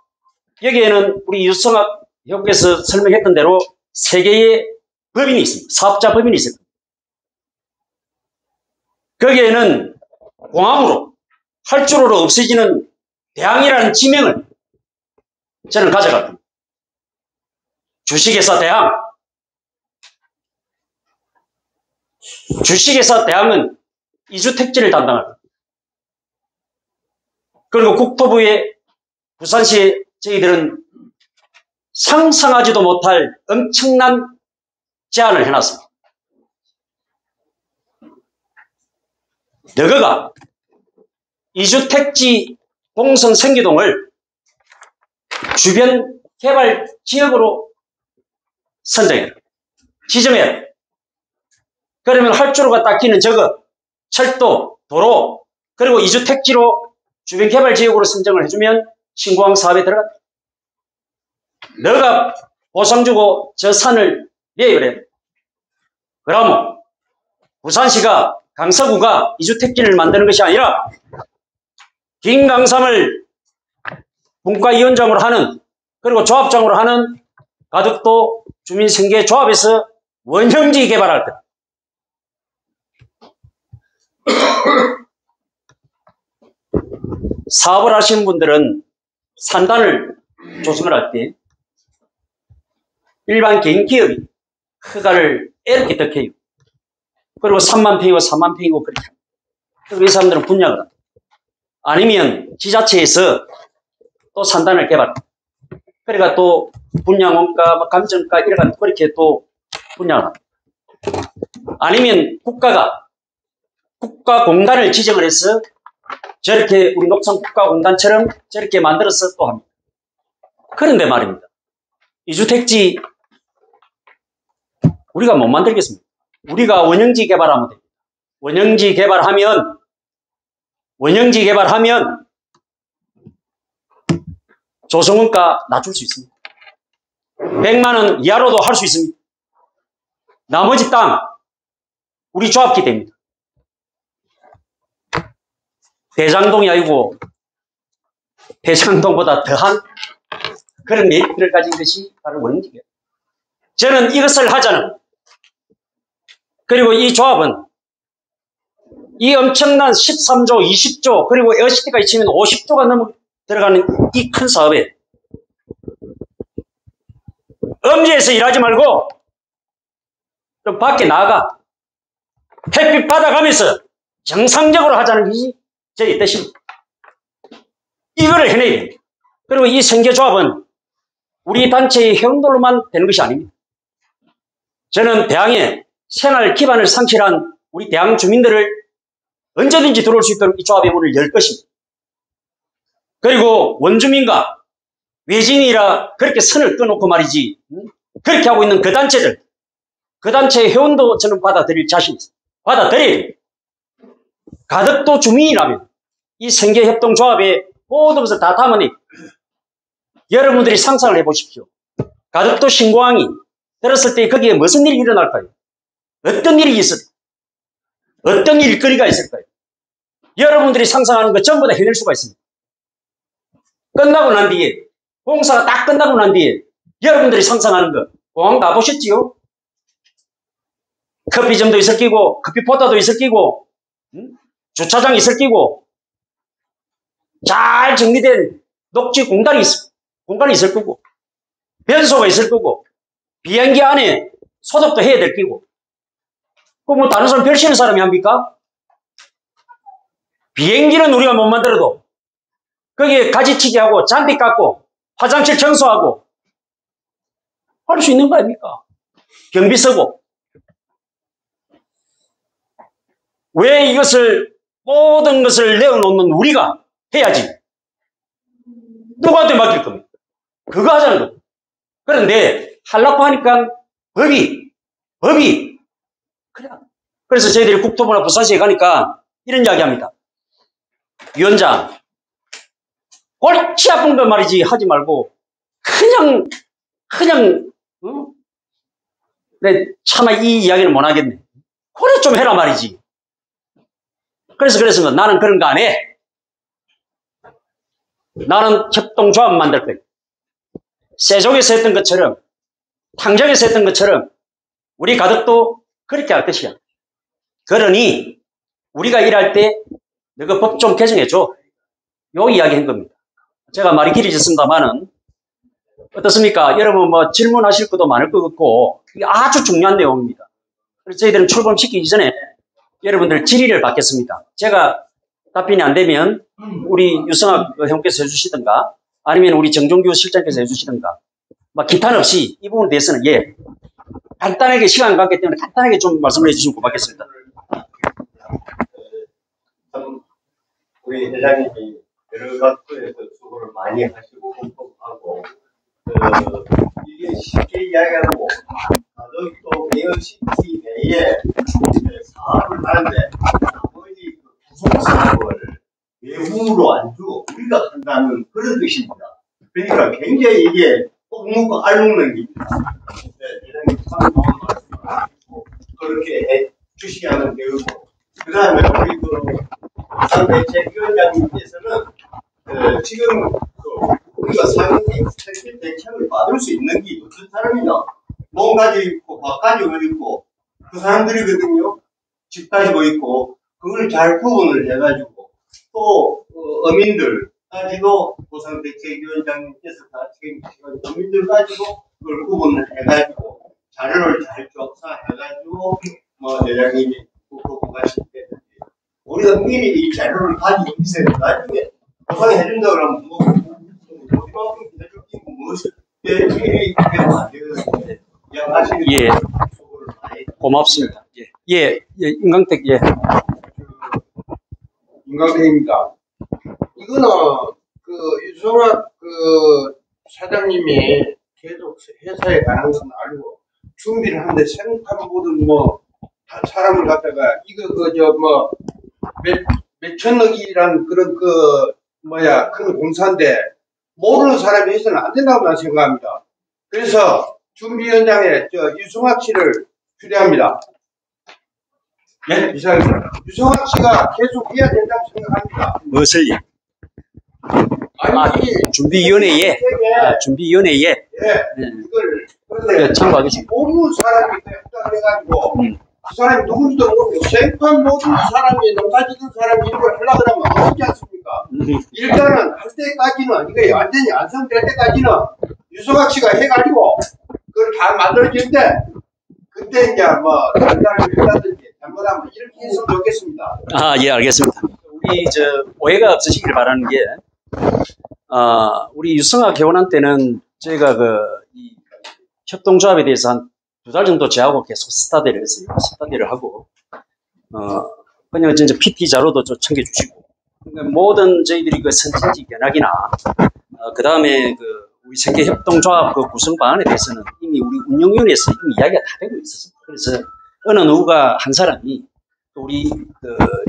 여기에는 우리 유성학 협회에서 설명했던 대로 3개의 법인이 있습니다. 사업자 법인이 있습니다. 거기에는 공항으로 활주로로 없어지는 대항이라는 지명을 저는 가져갑니다. 주식회사 대항. 주식회사 대항은 이주택지를 담당합니다. 그리고 국토부의 부산시에 저희들은 상상하지도 못할 엄청난 제안을 해놨습니다. 너가 이주택지 공성 생기동을 주변 개발 지역으로 선정해라. 지정해라. 그러면 활주로가 닦이는 저거, 철도, 도로, 그리고 이주택지로 주변 개발 지역으로 선정을 해주면 신공항 사업에 들어간다. 너가 보상 주고 저 산을 매입을 해. 그러면 부산시가 강서구가 이주택지를 만드는 것이 아니라 김강삼을 분과위원장으로 하는 그리고 조합장으로 하는 가덕도 주민생계조합에서 원형지 개발할 것. 사업을 하시는 분들은 산단을 조성을 할 때 일반 개인 기업이 허가를 이렇게 덕해요. 그리고 3만 평이고 4만 평이고 그렇게. 그리고 이 사람들은 분양을 합니다. 아니면 지자체에서 또 산단을 개발합니다. 그러니까 또 분양원가, 감정가 이래가 그렇게 또 분양을 합니다. 아니면 국가가 국가공단을 지정을 해서 저렇게 우리 녹성국가공단처럼 저렇게 만들어서 또 합니다. 그런데 말입니다. 이주택지 우리가 못 만들겠습니다. 우리가 원형지 개발하면 됩니다. 원형지 개발하면 조성원가 낮출 수 있습니다. 100만 원 이하로도 할 수 있습니다. 나머지 땅 우리 조합기 됩니다. 대장동이 아니고 대장동보다 더한 그런 메리트를 가진 것이 바로 원칙이에요. 저는 이것을 하자는, 그리고 이 조합은 이 엄청난 13조, 20조, 그리고 어시티까지 치면 50조가 넘어 들어가는 이 큰 사업에 음지에서 일하지 말고 좀 밖에 나가 햇빛 받아가면서 정상적으로 하자는 것이 저희 뜻입니다. 이거를 해내야 됩니다. 그리고 이 생계조합은 우리 단체의 회원들로만 되는 것이 아닙니다. 저는 대항에 생활 기반을 상실한 우리 대항 주민들을 언제든지 들어올 수 있도록 이 조합의 문을 열 것입니다. 그리고 원주민과 외지인이라 그렇게 선을 끊어놓고 말이지, 그렇게 하고 있는 그 단체들, 그 단체의 회원도 저는 받아들일 자신이 있습니다. 받아들여야 됩니다. 가덕도 주민이라면 이 생계협동조합의 모든 것을 다 담아내. 여러분들이 상상을 해보십시오. 가덕도 신공항이 들었을 때 거기에 무슨 일이 일어날까요? 어떤 일이 있을까요? 어떤 일거리가 있을까요? 여러분들이 상상하는 것 전부 다 해낼 수가 있습니다. 끝나고 난 뒤에, 공사가 딱 끝나고 난 뒤에 여러분들이 상상하는 것, 공항 가보셨지요? 커피점도 있을 끼고, 커피포터도 있을 끼고, 주차장이 있을 끼고, 잘 정리된 녹지 공간이 있을 거고, 변소가 있을 거고, 비행기 안에 소독도 해야 될 끼고, 그 뭐 다른 사람 별 쉬는 사람이 합니까? 비행기는 우리가 못 만들어도 거기에 가지치기 하고 잔디 깎고 화장실 청소하고 할 수 있는 거 아닙니까? 경비 쓰고. 왜 이것을 모든 것을 내어놓는 우리가 해야지? 누구한테 맡길 겁니까? 그거 하자는 거죠. 그런데 하려고 하니까 법이 그래. 그래서 저희들이 국토부나 부산시에 가니까 이런 이야기 합니다. 위원장, 골치 아픈 거 말이지 하지 말고 그냥 그래, 차마 이 이야기는 못 하겠네. 그래 좀 해라 말이지. 그래서 나는 그런 거 안 해. 나는 협동조합 만들 거야. 세종에서 했던 것처럼, 탕정에서 했던 것처럼 우리 가덕도 그렇게 할 것이야. 그러니 우리가 일할 때 너가 법 좀 개정해줘. 요 이야기 한 겁니다. 제가 말이 길어졌습니다만은 어떻습니까? 여러분 뭐 질문하실 것도 많을 것 같고 이게 아주 중요한 내용입니다. 그래서 저희들은 출범시키기 전에 여러분들 질의를 받겠습니다. 제가 답변이 안 되면 우리 유성학 형께서 해주시든가 아니면 우리 정종규 실장께서 해주시든가 막 기탄 없이 이 부분에 대해서는 간단하게 시간 관계 때문에 간단하게 좀 말씀을 해주시면 고맙겠습니다. 우리 회장님이 여러 각도에서 수고를 많이 하시고 공부하고 이게 쉽게 이야기하고 가덕도 메어시티 내에 사업을 하는데 나머지 구성 사업을 외국으로 안 주고 우리가 한다는 그런 뜻입니다. 그러니까 굉장히 이게 꼭 묵고 알먹는 길입니다. 회장님 참 좋은 말씀하시고 그렇게 해 주시게 하면 되고 그 다음에 우리 부산대책위원장님께서는 지금 우리가 상위 대책을 받을 수 있는 게 어떤 사람이냐? 몸 가지고 있고 밥 가지고 있고 그 사람들이거든요. 집 가지고 있고 그걸 잘 구분을 해가지고 또 어민들까지도 부산대책위원장님께서 다 책임지시고 어민들까지도 그걸 구분을 해가지고 자료를 잘 조사해가지고 뭐 대장님이 국토부 가실 때 우리가 미리 이 자료를 가지고 있어야 돼. 나중에 보상해준다 그러면 뭐 어디만큼 해줄지 무엇을 미리 하면 안 되거든요. 그냥 하시는 예, 고맙습니다. 예, 임강택, 예. 임강택입니다. 이거는 유성학 사장님이 계속 회사에 가는 건 알고 준비를 하는데 생판 모든 사람을 갖다가 몇천억이란 그런 큰 공사인데 모르는 사람이 해서는 안 된다고 난 생각합니다. 그래서 준비위원장에 유승학 씨를 필요합니다. 네, 이상입니다. 유승학 씨가 계속 해야 된다고 생각합니다. 무엇을요? 아니, 준비위원회에. 준비위원회에. 예, 이걸 그런데 참고하겠습니다. 모르는 사람이 협박을 해가지고 그 사람이 누군지도 모르고 생판 모든 사람이 농사짓는 사람이 이걸 하려고 하면 어렵지 않습니까? 일단은 할 때까지는 이게 완전히 완성될 때까지는 유승학 씨가 해가지고 그걸 다 만들어지는데 그때 이제 다른 사람이 한다든지 잘못하면 이렇게 했으면 좋겠습니다. 예, 알겠습니다. 우리 오해가 없으시길 바라는 게 우리 유승학 회원한테는 저희가 이 협동조합에 대해서 한 2달 정도 저하고 계속 스터디를 했어요. 스터디를 하고 그냥 진짜 PT 자료도 좀 챙겨주시고 그러니까 모든 저희들이 선진지 견학이나 그 다음에 우리 세계 협동조합 구성 방안에 대해서는 이미 우리 운영위원회에서 이미 이야기가 다 되고 있었습니다. 그래서 어느 누가 한 사람이 우리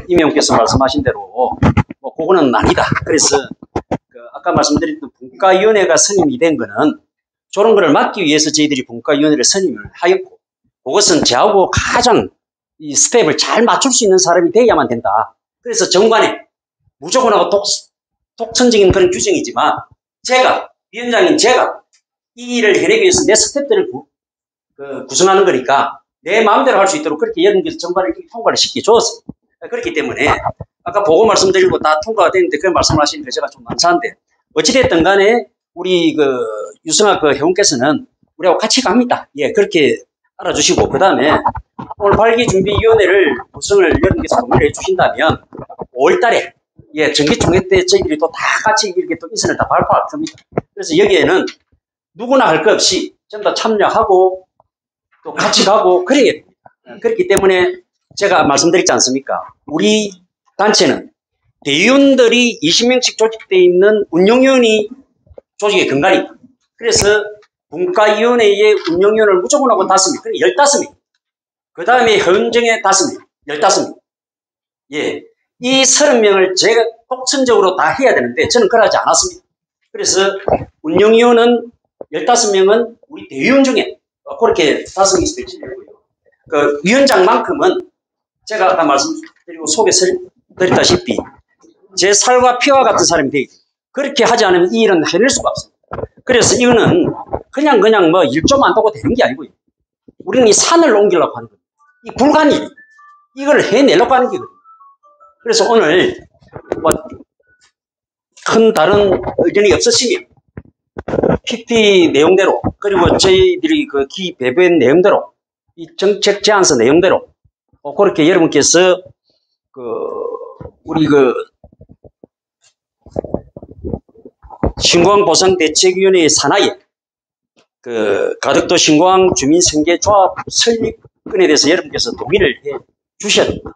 임영께서 말씀하신 대로 그거는 아니다. 그래서 아까 말씀드렸던 분과위원회가 선임이 된 거는 저런 거를 막기 위해서 저희들이 분과위원회를 선임을 하였고 그것은 저하고 가장 이 스텝을 잘 맞출 수 있는 사람이 돼야만 된다. 그래서 정관에 무조건 하고 독선적인 그런 규정이지만 위원장인 제가 이 일을 해내기 위해서 내 스텝들을 구성하는 거니까 내 마음대로 할 수 있도록 그렇게 여러분께서 정관을 통과를 시켜줬어요. 그렇기 때문에 아까 보고 말씀드리고 다 통과가 됐는데 그런 말씀을 하시니까 제가 좀 난사한데 어찌됐든 간에 우리 유승학 회원께서는 우리하고 같이 갑니다. 예, 그렇게 알아주시고 그 다음에 오늘 발기준비위원회를 구성을 여러분께서 동의를 해주신다면 5월달에 정기총회 때 저희들이 또 다 같이 이렇게 또 인선을 다 발표할 겁니다. 그래서 여기에는 누구나 할 것 없이 전부 다 참여하고 또 같이 가고 그래야 됩니다. 그렇기 때문에 제가 말씀드렸지 않습니까? 우리 단체는 대의원들이 20명씩 조직되어 있는 운영위원회 조직의 근간입니다. 그래서 분과위원회의 운영위원을 무조건 하고 5명, 그래 15명. 그 다음에 현정에 5명, 15명. 예. 이 30명을 제가 독선적으로 다 해야 되는데 저는 그러지 않았습니다. 그래서 운영위원은 15명은 우리 대의원 중에 그렇게 5명씩 배치되고요. 위원장만큼은 제가 아까 말씀드리고 소개드렸다시피 제 살과 피와 같은 사람이 되기 때문에 그렇게 하지 않으면 이 일은 해낼 수가 없습니다. 그래서 이거는 그냥 일 좀 안 두고 되는 게 아니고요. 우리는 이 산을 옮기려고 하는 겁니다. 이 불가능이 이걸 해내려고 하는 거거든요. 그래서 오늘 큰 다른 의견이 없으시면 PT 내용대로 그리고 저희들이 기 배부한 내용대로 이 정책 제안서 내용대로 그렇게 여러분께서 우리 신공항보상대책위원회의 산하에 가덕도 신공항 주민생계조합 설립건에 대해서 여러분께서 동의를 해 주셔야 됩니다.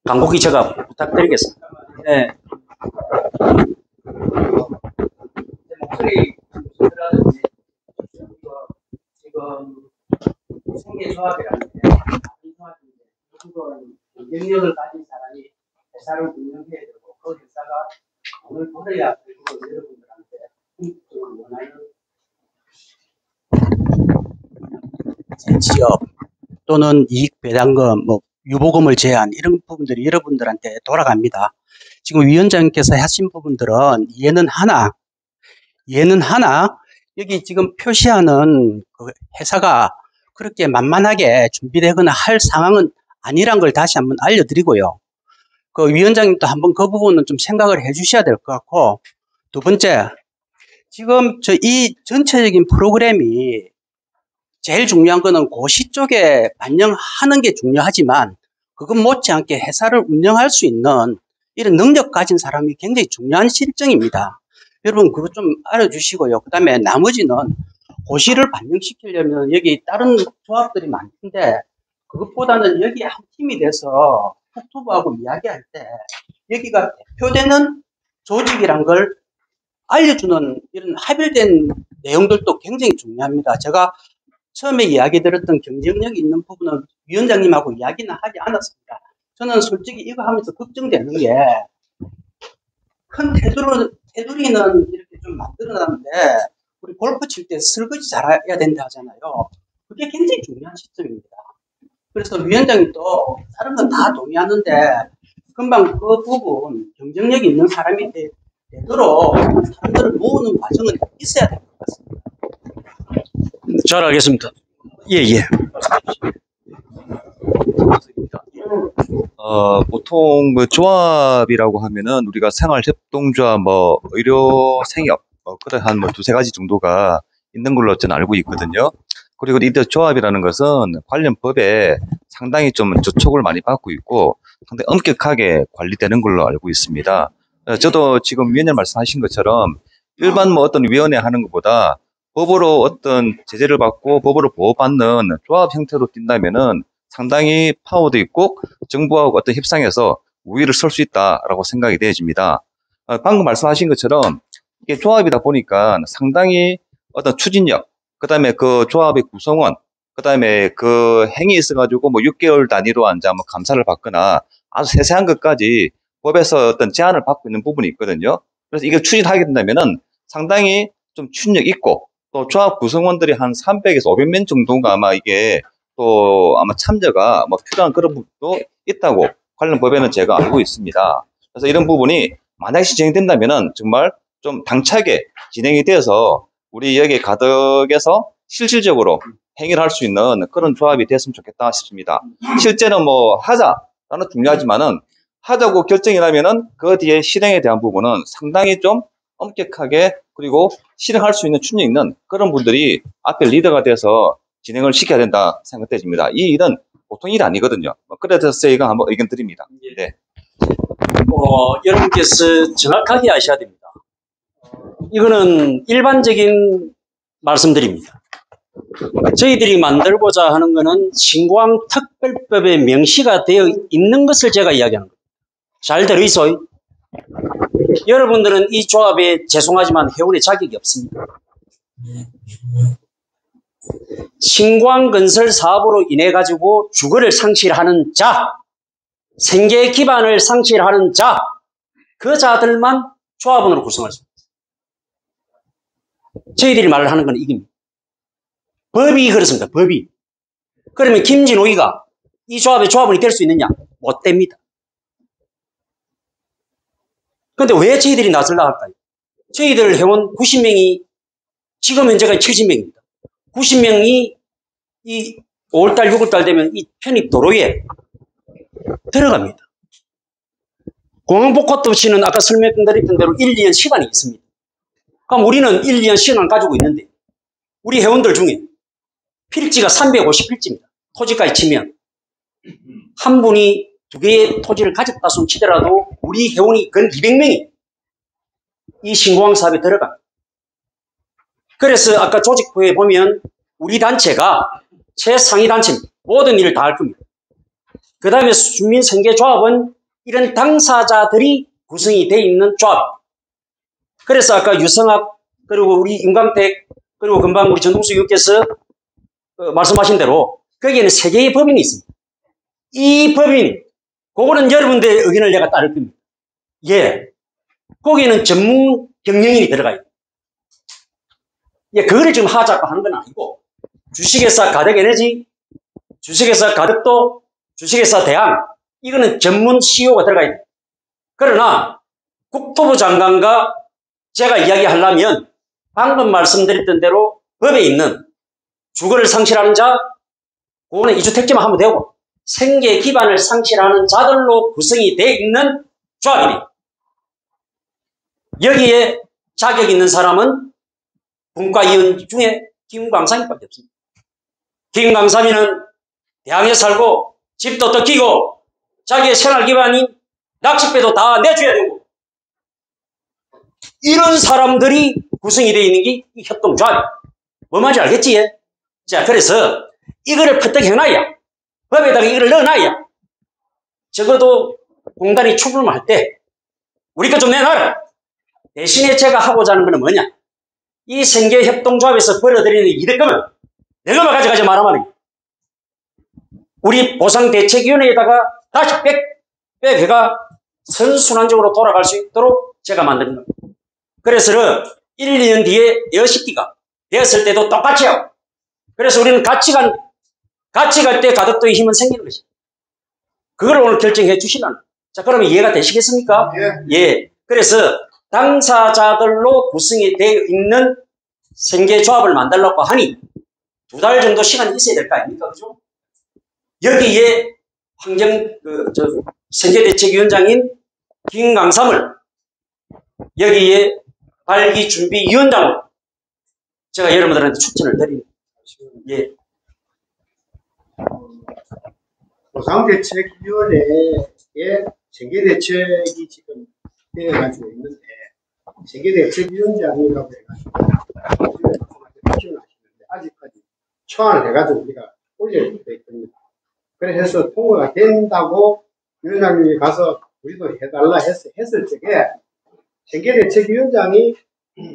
간곡히 제가 부탁드리겠습니다. 네. 제 목소리 들었는데 지금 생계조합이라는 게 조합인데 그건 경력을 가진 사람이 회사를 운영해야 되고 그 회사가 돈을 벌어야 결국 여러분들한테 공적으로 원하는 지역 또는 이익 배당금, 유보금을 제한 이런 부분들이 여러분들한테 돌아갑니다. 지금 위원장님께서 하신 부분들은 얘는 하나 여기 지금 표시하는 회사가 그렇게 만만하게 준비되거나 할 상황은 아니란 걸 다시 한번 알려드리고요. 위원장님도 한번 그 부분은 좀 생각을 해 주셔야 될 것 같고, 두 번째, 지금 이 전체적인 프로그램이 제일 중요한 거는 고시 쪽에 반영하는 게 중요하지만 그것 못지않게 회사를 운영할 수 있는 이런 능력 가진 사람이 굉장히 중요한 실정입니다. 여러분 그거 좀 알아주시고요. 그 다음에 나머지는 고시를 반영시키려면 여기 다른 조합들이 많은데 그것보다는 여기 한 팀이 돼서 국토부하고 이야기할 때 여기가 대표되는 조직이란 걸 알려주는 이런 합일된 내용들도 굉장히 중요합니다. 제가 처음에 이야기 들었던 경쟁력 있는 부분은 위원장님하고 이야기는 하지 않았습니다. 저는 솔직히 이거 하면서 걱정되는 게 큰 테두리는 이렇게 좀 만들어놨는데 우리 골프 칠 때 설거지 잘해야 된다 하잖아요. 그게 굉장히 중요한 시점입니다. 그래서 위원장이 또 다른 건 다 동의하는데 금방 그 부분 경쟁력 있는 사람이 되도록 사람들을 모으는 과정은 있어야 될 것 같습니다. 잘 알겠습니다. 예, 예. 보통 뭐 조합이라고 하면은 우리가 생활협동조합, 뭐 의료생협, 그래 한 뭐 두세 가지 정도가 있는 걸로 저는 알고 있거든요. 그리고 이 조합이라는 것은 관련 법에 상당히 좀 저촉을 많이 받고 있고 상당히 엄격하게 관리되는 걸로 알고 있습니다. 저도 지금 위원님 말씀하신 것처럼 일반 뭐 어떤 위원회 하는 것보다 법으로 어떤 제재를 받고 법으로 보호받는 조합 형태로 뛴다면은 상당히 파워도 있고 정부하고 어떤 협상에서 우위를 설 수 있다라고 생각이 되어집니다. 방금 말씀하신 것처럼 이게 조합이다 보니까 상당히 어떤 추진력, 그 다음에 그 조합의 구성원, 그 다음에 그 행위 있어가지고 뭐 6개월 단위로 앉아 뭐 감사를 받거나 아주 세세한 것까지 법에서 어떤 제한을 받고 있는 부분이 있거든요. 그래서 이걸 추진하게 된다면은 상당히 좀 추진력 있고 또 조합 구성원들이 한 300에서 500명 정도가 아마 이게 또 아마 참여가 뭐 필요한 그런 부분도 있다고 관련 법에는 제가 알고 있습니다. 그래서 이런 부분이 만약에 진행된다면은 정말 좀 당차게 진행이 되어서 우리 여기 가덕에서 실질적으로 행위를 할 수 있는 그런 조합이 됐으면 좋겠다 싶습니다. 실제는 뭐 하자라는 중요하지만은 하자고 결정이 나면은 그 뒤에 실행에 대한 부분은 상당히 좀 엄격하게 그리고 실행할 수 있는 추진력 있는 그런 분들이 앞에 리더가 돼서 진행을 시켜야 된다 생각됩니다. 이 일은 보통 일이 아니거든요. 그래서 제가 한번 의견 드립니다. 네. 여러분께서 정확하게 아셔야 됩니다. 이거는 일반적인 말씀드립니다. 저희들이 만들고자 하는 것은 신고항특별법에 명시가 되어 있는 것을 제가 이야기하는 겁니다. 잘 들으이소. 여러분들은 이 조합에 죄송하지만 회원의 자격이 없습니다. 신광건설 사업으로 인해 가지고 주거를 상실하는 자, 생계 기반을 상실하는 자, 그 자들만 조합원으로 구성할 수 있습니다. 저희들이 말을 하는 건 이깁니다. 법이 그렇습니다. 법이. 그러면 김진호이가 이 조합의 조합원이 될 수 있느냐? 못 됩니다. 그런데 왜 저희들이 나설라 할까요? 저희들 회원 90명이 지금 현재가 70명입니다. 90명이 이 5월달, 6월달 되면 이 편입 도로에 들어갑니다. 공항복합도시는 아까 설명드렸던 대로 1, 2년 시간이 있습니다. 그럼 우리는 1, 2년 시간을 가지고 있는데 우리 회원들 중에 필지가 350필지입니다. 토지까지 치면 한 분이 두 개의 토지를 가졌다 손 치더라도 우리 회원이 근 200명이 이 신공항 사업에 들어갑니다. 그래서 아까 조직부에 보면 우리 단체가 최상위 단체입니다. 모든 일을 다 할 겁니다. 그 다음에 주민생계조합은 이런 당사자들이 구성이 되어 있는 조합. 그래서 아까 유성학 그리고 우리 임광택 그리고 금방 우리 전동수 의원께서 말씀하신 대로 거기에는 3개의 법인이 있습니다. 이 법인 그거는 여러분들의 의견을 내가 따를 겁니다. 예, 거기에는 전문 경영인이 들어가요. 예, 그거를 지금 하자고 하는 건 아니고 주식회사 가덕에너지, 주식회사 가덕도, 주식회사 대항 이거는 전문 CEO가 들어가야 돼요. 그러나 국토부 장관과 제가 이야기하려면 방금 말씀드렸던 대로 법에 있는 주거를 상실하는 자, 그거는 이주택지만 하면 되고 생계 기반을 상실하는 자들로 구성이 되어 있는 조합이에요. 여기에 자격 있는 사람은 분과위원 중에 김광삼이밖에 없습니다. 김광삼이는 대항에 살고 집도 뜯기고 자기의 생활 기반인 낚싯배도 다 내줘야 되고 이런 사람들이 구성이 되어 있는 게 이 협동조합이에요. 뭐 말인지 알겠지? 예? 자, 그래서 이거를 퍼뜩 해놔야 법에다가 이거를 넣어놔야 적어도 공단이 출범할 때 우리 거 좀 내놔라. 대신에 제가 하고자 하는 것은 뭐냐? 이 생계협동조합에서 벌어들이는 이득금을 내가 가져가지 말아 말이야. 우리 보상대책위원회에다가 다시 빼가 선순환적으로 돌아갈 수 있도록 제가 만든 겁니다. 그래서 1, 2년 뒤에 여십기가 되었을 때도 똑같이 하고, 그래서 우리는 같이 갈 때 가덕도의 힘은 생기는 것이죠. 그걸 오늘 결정해 주시라는. 자, 그러면 이해가 되시겠습니까? 예. 그래서 당사자들로 구성이 되어 있는 생계조합을 만들려고 하니 2달 정도 시간이 있어야 될 거 아닙니까? 그죠? 여기에 생계대책위원장인 김강삼을 여기에 발기준비위원장으로 제가 여러분들한테 추천을 드립니다. 예. 보상대책위원회의 생계대책이 지금 되어가지고 있는데, 생계대책위원장이라고 해가지고 추천하시는데 아직까지 초안을 해가지고 우리가 올려야 됩니다. 그래서 통과가 된다고 위원장님이 가서 우리도 해달라 했을 적에 생계대책위원장이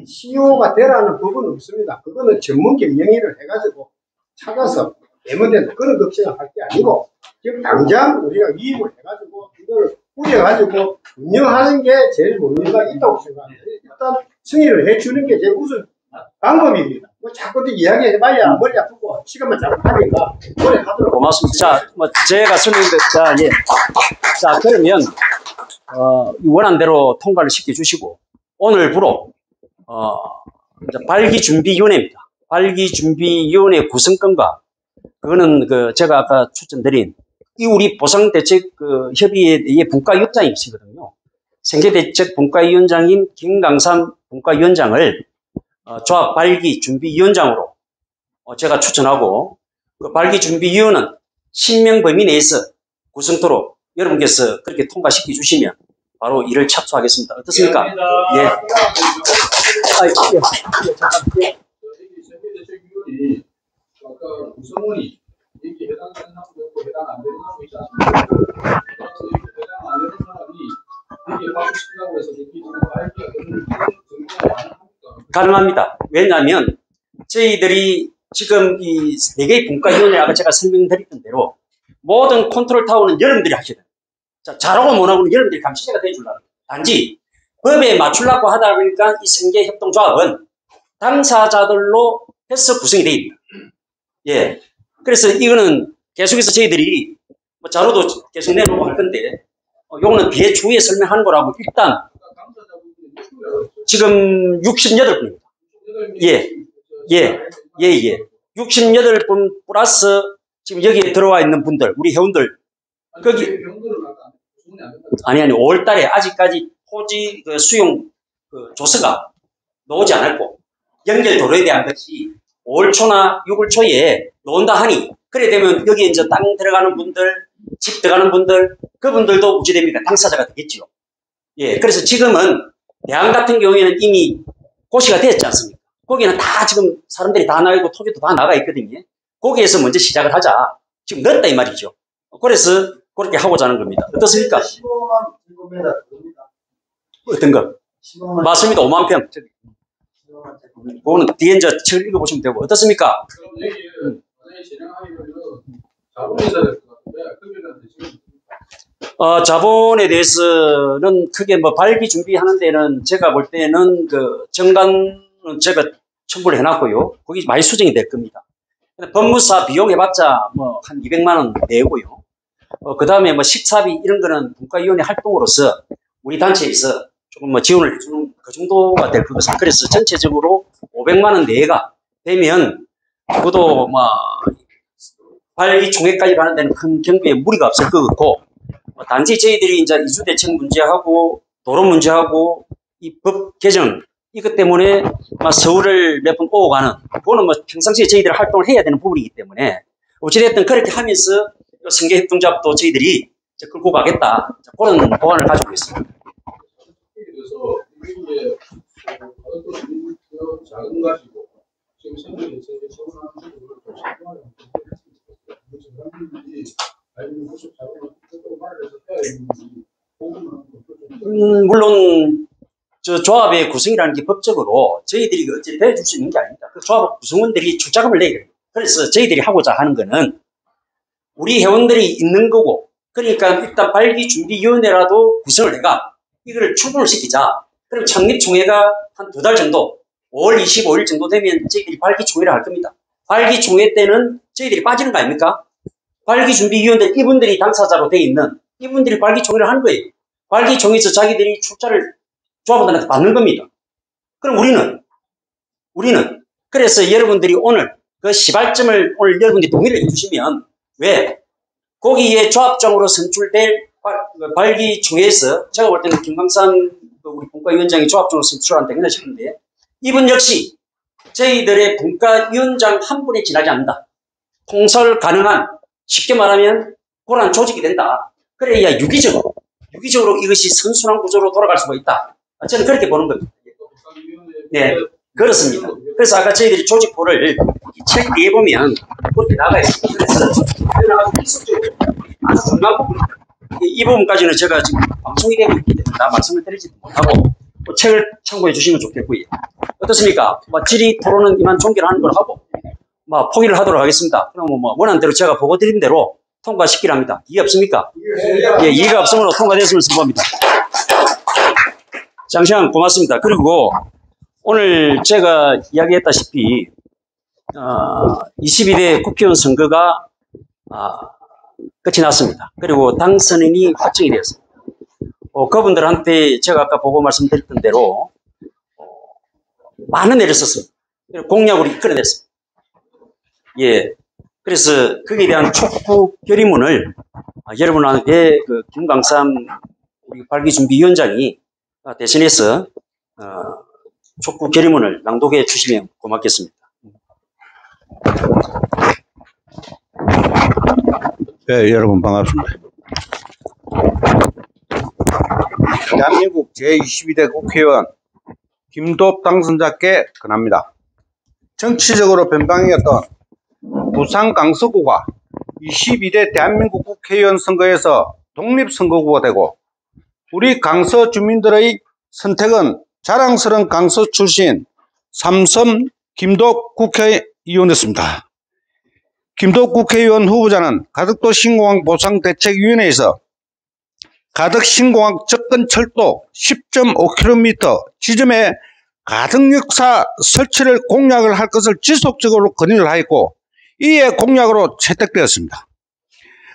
CEO가 되라는 법은 없습니다. 그거는 전문 경영위를 해가지고 찾아서 내면된 그런 걱정을 할 게 아니고, 지금 당장 우리가 위임을 해가지고 이걸 꾸려가지고 운영하는 게 제일 의미가 있다고 생각합니다. 일단 승인을 해주는 게 제일 우선 방법입니다. 뭐 자꾸 이야기해봐야 머리 아프고 시간만 잘못하니까 오래 하도록. 고맙습니다. 자, 제가 설명드린, 예. 자, 그러면 원한 대로 통과를 시켜주시고, 오늘부로 이제 발기준비위원회입니다. 발기준비위원회 구성권과, 그거는 제가 아까 추천드린 이 우리 보상대책 협의회의 분과위원장이시거든요. 생계대책 분과위원장인 김강삼 분과위원장을 조합 발기준비위원장으로 제가 추천하고, 그 발기준비위원은 10명 범위 내에서 구성토록 여러분께서 그렇게 통과시켜 주시면 바로 일을 착수하겠습니다. 어떻습니까? 예. 생계대책위원이 아까 구성원이 여기 해당되는 사람도 있고 해당 안 되는 사람도 있지 않습니까? 그래서 여기 해당 안 되는 사람이 여기에 빠지시키라고 해서 여기 지금 발기가 되는 정도가 가능합니까? 가능합니다. 왜냐하면 저희들이 지금 이 4개의 분과위원회 아까 제가 설명드렸던 대로 모든 컨트롤 타워는 여러분들이 하시거든요. 자, 잘하고 못하고는 여러분들이 감시자가 되어주려고. 단지 법에 맞추려고 하다 보니까 이 생계협동조합은 당사자들로 해서 구성이 되어 있습니다. 예. 그래서 이거는 계속해서 저희들이 자료도 계속 내놓고 할 건데, 요거는 뒤에 추후에 설명하는 거라고 일단 지금 68분입니다. 예. 68분 플러스 지금 여기에 들어와 있는 분들, 우리 회원들, 거기, 아니, 5월 달에 아직까지 토지 수용 조서가 나오지 않았고, 연결 도로에 대한 것이 5월 초나 6월 초에 나온다 하니, 그래 되면 여기에 이제 땅 들어가는 분들, 집 들어가는 분들, 그분들도 우지됩니까? 당사자가 되겠죠. 예. 그래서 지금은 대안 같은 경우에는 이미 고시가 되었지 않습니까? 거기는 다 지금 사람들이 다 나가고 토지도 다 나가 있거든요. 거기에서 먼저 시작을 하자. 지금 늦다 이 말이죠. 그래서 그렇게 하고자 하는 겁니다. 어떻습니까? 15만 제곱미터 됩니다. 어떤 거? 15만 맞습니다. 5만 평. 그거는 뒤에 이제 책 읽어보시면 되고. 어떻습니까? 그럼 여기 만약에 진행하기로는 자본이 있어야 될 것 같은데 그게 지금 자본에 대해서는 크게 발기 준비하는 데는 제가 볼 때는 정관은 제가 첨부를 해놨고요. 거기 많이 수정이 될 겁니다. 법무사 비용 해봤자 한 200만 원 내고요. 그 다음에 식사비 이런 거는 분과위원회 활동으로서 우리 단체에서 조금 지원을 해주는 그 정도가 될 것 같습니다. 그래서 전체적으로 500만 원 내가 되면 그것도 발기 총회까지 가는 데는 큰 경비에 무리가 없을 것 같고, 단지 저희들이 이제 이주 대책 문제하고 도로 문제하고 이 법 개정 이것 때문에 서울을 몇 번 오고 가는, 그거는 평상시에 저희들이 활동을 해야 되는 부분이기 때문에 어찌됐든 그렇게 하면서 생계협동조합도 저희들이 끌고 가겠다, 그런 보안을 가지고 있습니다. 그래서 이게 자금 가지고 지금 생계대책에 지원하는 것을 좀 신중하게 아니면 그쪽 자금을 그쪽으로 마련해서 해야 되는지 물론 저 조합의 구성이라는 게 법적으로 저희들이 어찌 대해줄 수 있는 게 아닙니다. 그 조합 구성원들이 출자금을 내야 돼요. 그래서 저희들이 하고자 하는 거는 우리 회원들이 있는 거고, 그러니까 일단 발기준비위원회라도 구성을 해가 이거를 출범을 시키자. 그럼 창립총회가 한 2달 정도, 5월 25일 정도 되면 저희들이 발기총회를 할 겁니다. 발기총회 때는 저희들이 빠지는 거 아닙니까? 발기준비위원들, 이분들이 당사자로 돼 있는 이분들이 발기총회를 하는 거예요. 발기총회에서 자기들이 출자를 조합원들한테 받는 겁니다. 그럼 우리는 그래서 여러분들이 오늘 그 시발점을 오늘 여러분들이 동의를 해주시면, 왜? 거기에 조합장으로 선출될 발기총회에서 제가 볼 때는 김광산 우리 분과위원장이 조합장으로 선출한 당연한 싶은데, 이분 역시 저희들의 분과위원장 한 분에 지나지 않는다. 통솔 가능한, 쉽게 말하면 그런 조직이 된다. 그래야 유기적으로 이것이 선순환 구조로 돌아갈 수가 있다. 저는 그렇게 보는 겁니다. 네, 그렇습니다. 그래서 아까 저희들이 조직표를 책 뒤에 보면 그렇게 나가 있습니다. 그래서 아주 중요한 부분입니다. 이 부분까지는 제가 지금 방송이 되고 있기 때문에 다 말씀을 드리지 못하고 책을 참고해 주시면 좋겠고요. 어떻습니까? 질의 토론은 이만 종결을 하는 걸 하고 포기를 하도록 하겠습니다. 그러면 원하는 대로 제가 보고 드린 대로 통과시키려 합니다. 이해 없습니까? 예, 이해가 없으므로 통과됐으면 선포합니다. 장시간 고맙습니다. 그리고 오늘 제가 이야기했다시피 22대 국회의원 선거가 끝이 났습니다. 그리고 당선인이 확정이 되었습니다. 그분들한테 제가 아까 보고 말씀드렸던 대로 많은 애를 썼습니다. 공약으로 이끌어냈습니다. 예. 그래서 거기에 대한 촉구 결의문을 여러분한테 그 김광삼 우리 발기준비위원장이 대신해서 촉구 결의문을 낭독해 주시면 고맙겠습니다. 네, 여러분 반갑습니다. 대한민국 제22대 국회의원 김도읍 당선자께 권합니다. 정치적으로 변방이었던 부산 강서구가 22대 대한민국 국회의원 선거에서 독립선거구가 되고, 우리 강서 주민들의 선택은 자랑스러운 강서 출신 삼섬 김도읍 국회의원이었습니다. 김도읍 국회의원 후보자는 가덕도 신공항 보상대책위원회에서 가덕 신공항 접근 철도 10.5km 지점에 가덕역사 설치를 공약을 할 것을 지속적으로 건의를 하였고, 이에 공약으로 채택되었습니다.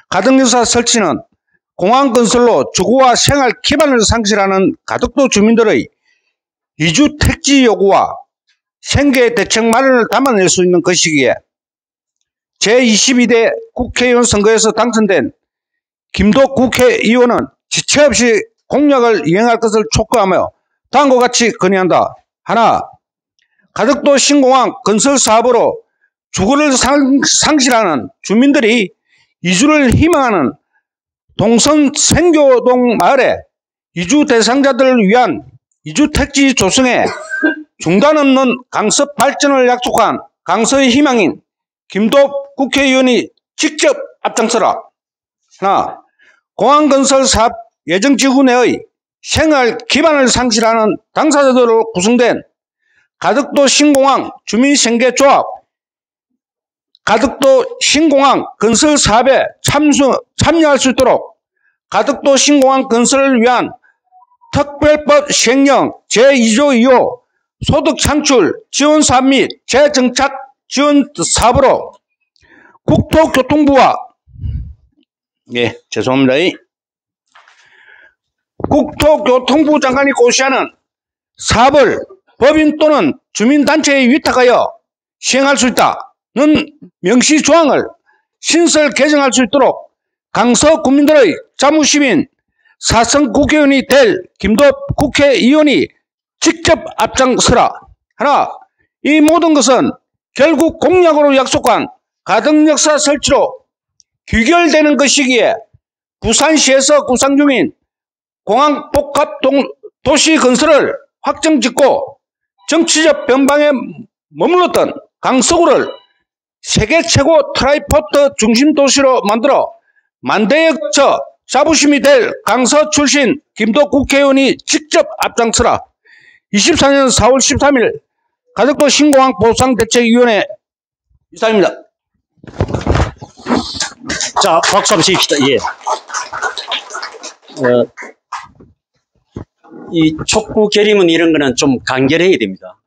가덕역사 설치는 공항 건설로 주거와 생활 기반을 상실하는 가덕도 주민들의 이주 택지 요구와 생계 대책 마련을 담아낼 수 있는 것이기에 제22대 국회의원 선거에서 당선된 김도읍 국회의원은 지체 없이 공약을 이행할 것을 촉구하며 다음과 같이 건의한다. 하나, 가덕도 신공항 건설 사업으로 주거를 상실하는 주민들이 이주를 희망하는 동선 생교동 마을에 이주 대상자들을 위한 이주 택지 조성에 중단 없는 강서 발전을 약속한 강서의 희망인 김도읍 국회의원이 직접 앞장서라. 하나, 공항 건설 사업 예정지구 내의 생활 기반을 상실하는 당사자들로 구성된 가덕도 신공항 주민생계조합 가덕도 신공항 건설 사업에 참여할 수 있도록 가덕도 신공항 건설을 위한 특별법 시행령 제2조 2호 소득 창출 지원 사업 및 재정착 지원 사업으로 국토교통부와 죄송합니다. 국토교통부 장관이 고시하는 사업을 법인 또는 주민단체에 위탁하여 시행할 수 있다는 명시조항을 신설 개정할 수 있도록 강서 국민들의 자무시민 사선 국회의원이 될 김도읍 국회의원이 직접 앞장서라. 하나, 이 모든 것은 결국 공약으로 약속한 가덕역사 설치로 귀결되는 것이기에 부산시에서 구상중인 공항복합도시 건설을 확정짓고 정치적 변방에 머물렀던 강서구를 세계 최고 트라이포트 중심 도시로 만들어 만대에 거쳐 자부심이 될 강서 출신 김도읍 국회의원이 직접 앞장서라. 24년 4월 13일 가덕도 신공항 보상대책위원회 이사입니다. 자, 박수 한번 치십시다. 예. 이 촉구 결의문 이런 거는 좀 간결해야 됩니다.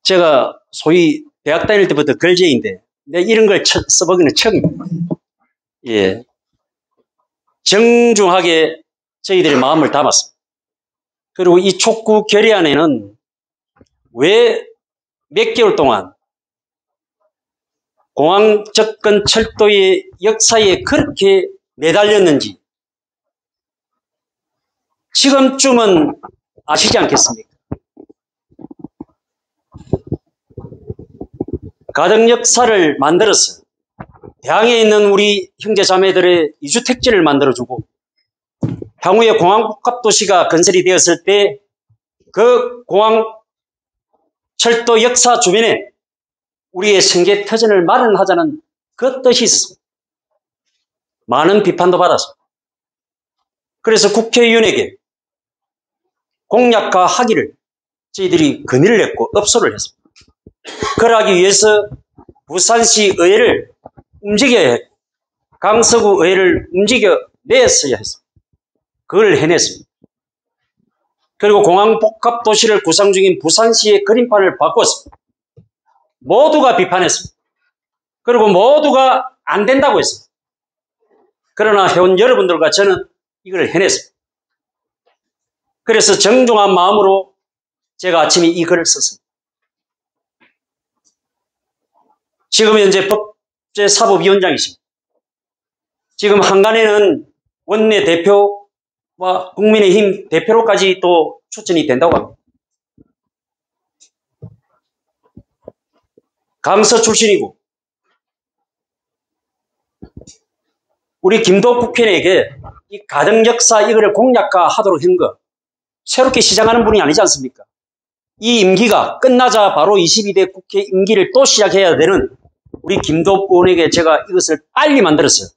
제가 소위 대학 다닐 때부터 글제인데, 내가 이런 걸 써보기는 처음입니다. 예. 정중하게 저희들의 마음을 담았습니다. 그리고 이 촉구 결의안에는 왜 몇 개월 동안 공항 접근 철도의 역사에 그렇게 매달렸는지 지금쯤은 아시지 않겠습니까? 가덕 역사를 만들어서 대항에 있는 우리 형제자매들의 이주택지를 만들어주고 향후에 공항복합도시가 건설이 되었을 때 그 공항 철도 역사 주변에 우리의 생계 터전을 마련하자는 그 뜻이 있습니다. 많은 비판도 받았습니다. 그래서 국회의원에게 공약화하기를 저희들이 건의를 했고 업소를 했습니다. 그러기 위해서 부산시 의회를 움직여야 했고 강서구 의회를 움직여냈어야 했습니다. 그걸 해냈습니다. 그리고 공항복합도시를 구상 중인 부산시의 그림판을 바꿨습니다. 모두가 비판했습니다. 그리고 모두가 안 된다고 했습니다. 그러나 회원 여러분들과 저는 이걸 해냈습니다. 그래서 정중한 마음으로 제가 아침에 이 글을 썼습니다. 지금 현재 법제사법위원장이십니다. 지금 한간에는 원내대표와 국민의힘 대표로까지 또 추천이 된다고 합니다. 강서 출신이고 우리 김도 국회의원에게 이 가덕 역사 이거를 공약화하도록 한 거 새롭게 시작하는 분이 아니지 않습니까? 이 임기가 끝나자 바로 22대 국회 임기를 또 시작해야 되는 우리 김도 의원에게 제가 이것을 빨리 만들었어요.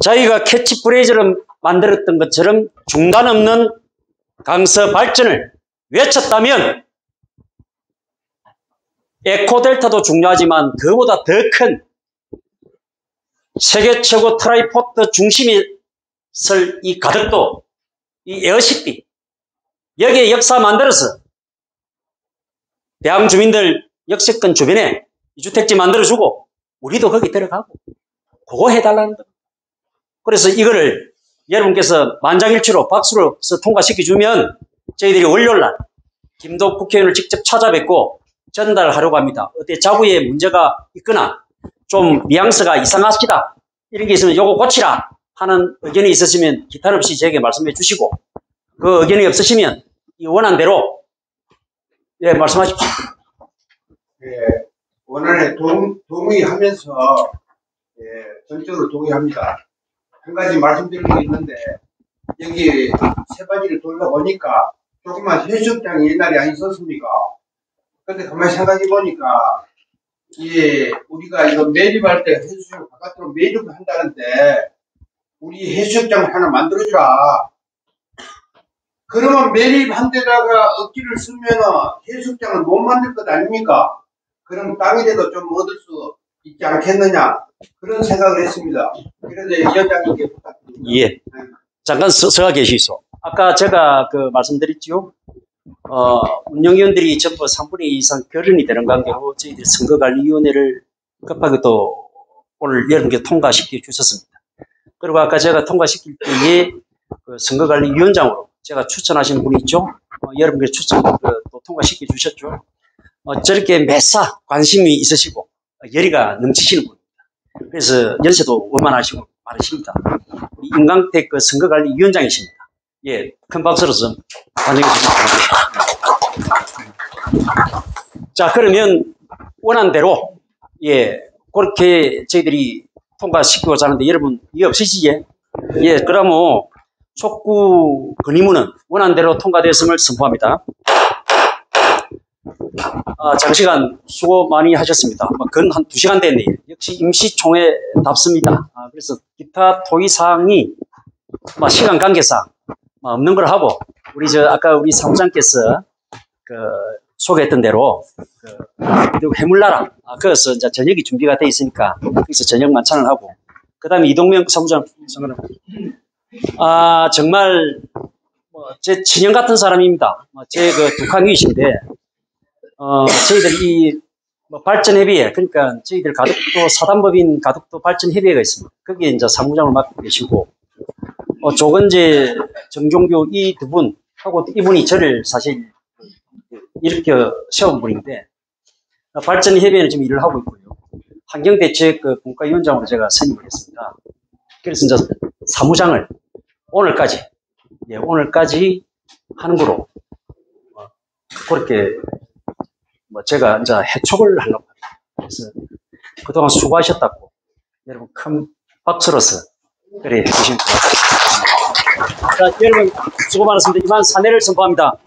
자기가 캐치프레이즈를 만들었던 것처럼 중단 없는 강서 발전을 외쳤다면 에코델타도 중요하지만 그보다 더 큰 세계 최고 트라이포트 중심이 설 이 가덕도, 이 에어시티, 여기에 역사 만들어서 대학 주민들 역세권 주변에 이주택지 만들어주고 우리도 거기 들어가고 그거 해달라는 겁니다. 그래서 이거를 여러분께서 만장일치로 박수로 통과시켜주면 저희들이 월요일날 김도 국회의원을 직접 찾아뵙고 전달하려고 합니다. 어때 자구에 문제가 있거나 좀 뉘앙스가 이상하시다 이런 게 있으면 요거 고치라 하는 의견이 있으시면 기탄 없이 저에게 말씀해 주시고 그 의견이 없으시면 이 원한 대로 예 말씀하십시오. 예, 원안에 동의하면서 예, 전적으로 동의합니다. 한 가지 말씀드릴 게 있는데 여기 세 가지를 돌려보니까 조그만 해수욕장이 옛날에 안 있었습니까? 근데 가만히 생각해 보니까 예, 우리가 이거 매립할 때 해수욕장 바깥으로 매립을 한다는데 우리 해수욕장 하나 만들어주라. 그러면 매립한 데다가 억지를 쓰면은 해수욕장을 못 만들 것 아닙니까? 그럼 땅이라도 좀 얻을 수 있지 않겠느냐 그런 생각을 했습니다. 그래서 위원장님께 부탁드립니다. 예. 잠깐 서가 계시소. 아까 제가 말씀드렸죠. 운영위원들이 전부 3분의 2 이상 결연이 되는 관계로 저희들 선거관리위원회를 급하게 또 오늘 여러분께 통과시켜 주셨습니다. 그리고 아까 제가 통과시킬 때에 선거관리위원장으로 제가 추천하신 분이 있죠. 여러분께 추천 또 통과시켜 주셨죠. 저렇게 매사 관심이 있으시고 열의가 넘치시는 분입니다. 그래서 연세도 원만하시고 많으십니다. 임강택 선거관리위원장이십니다. 예, 큰 박수로 좀 환영해 주시기 바랍니다. 자, 그러면 원한 대로 예 그렇게 저희들이 통과시키고자 하는데 여러분 이해 없으시지? 예, 그러면 촉구 건의문은 원한 대로 통과되었음을 선포합니다. 장시간 수고 많이 하셨습니다. 건 한 2시간 됐네요. 역시 임시총회답습니다. 그래서 기타 토의 사항이 시간 관계상 없는 걸 하고 우리 아까 우리 사무장께서 소개했던 대로 해물나라 거기서 이제 저녁이 준비가 돼 있으니까 거기서 저녁 만찬을 하고 그다음에 이동명 사무장 정말 제 친형 같은 사람입니다. 제 북한위이신데 저희들 발전협의회 그러니까 저희들 가덕도 사단법인 가덕도 발전협의회가 있습니다. 거기에 이제 사무장을 맡고 계시고 조건재 정종교 이 두 분하고 이분이 저를 사실 일으켜 세운 분인데 발전협의회는 지금 일을 하고 있고요. 환경대책 분과위원장으로 제가 선임을 했습니다. 그래서 이제 사무장을 오늘까지 하는 거로 그렇게 제가 이제 해촉을 하려고 합니다. 그래서 그동안 수고하셨다고 여러분 큰 박수로서 그래 해주신 것 같습니다. 자, 여러분 수고 많았습니다. 이만 사내를 선포합니다.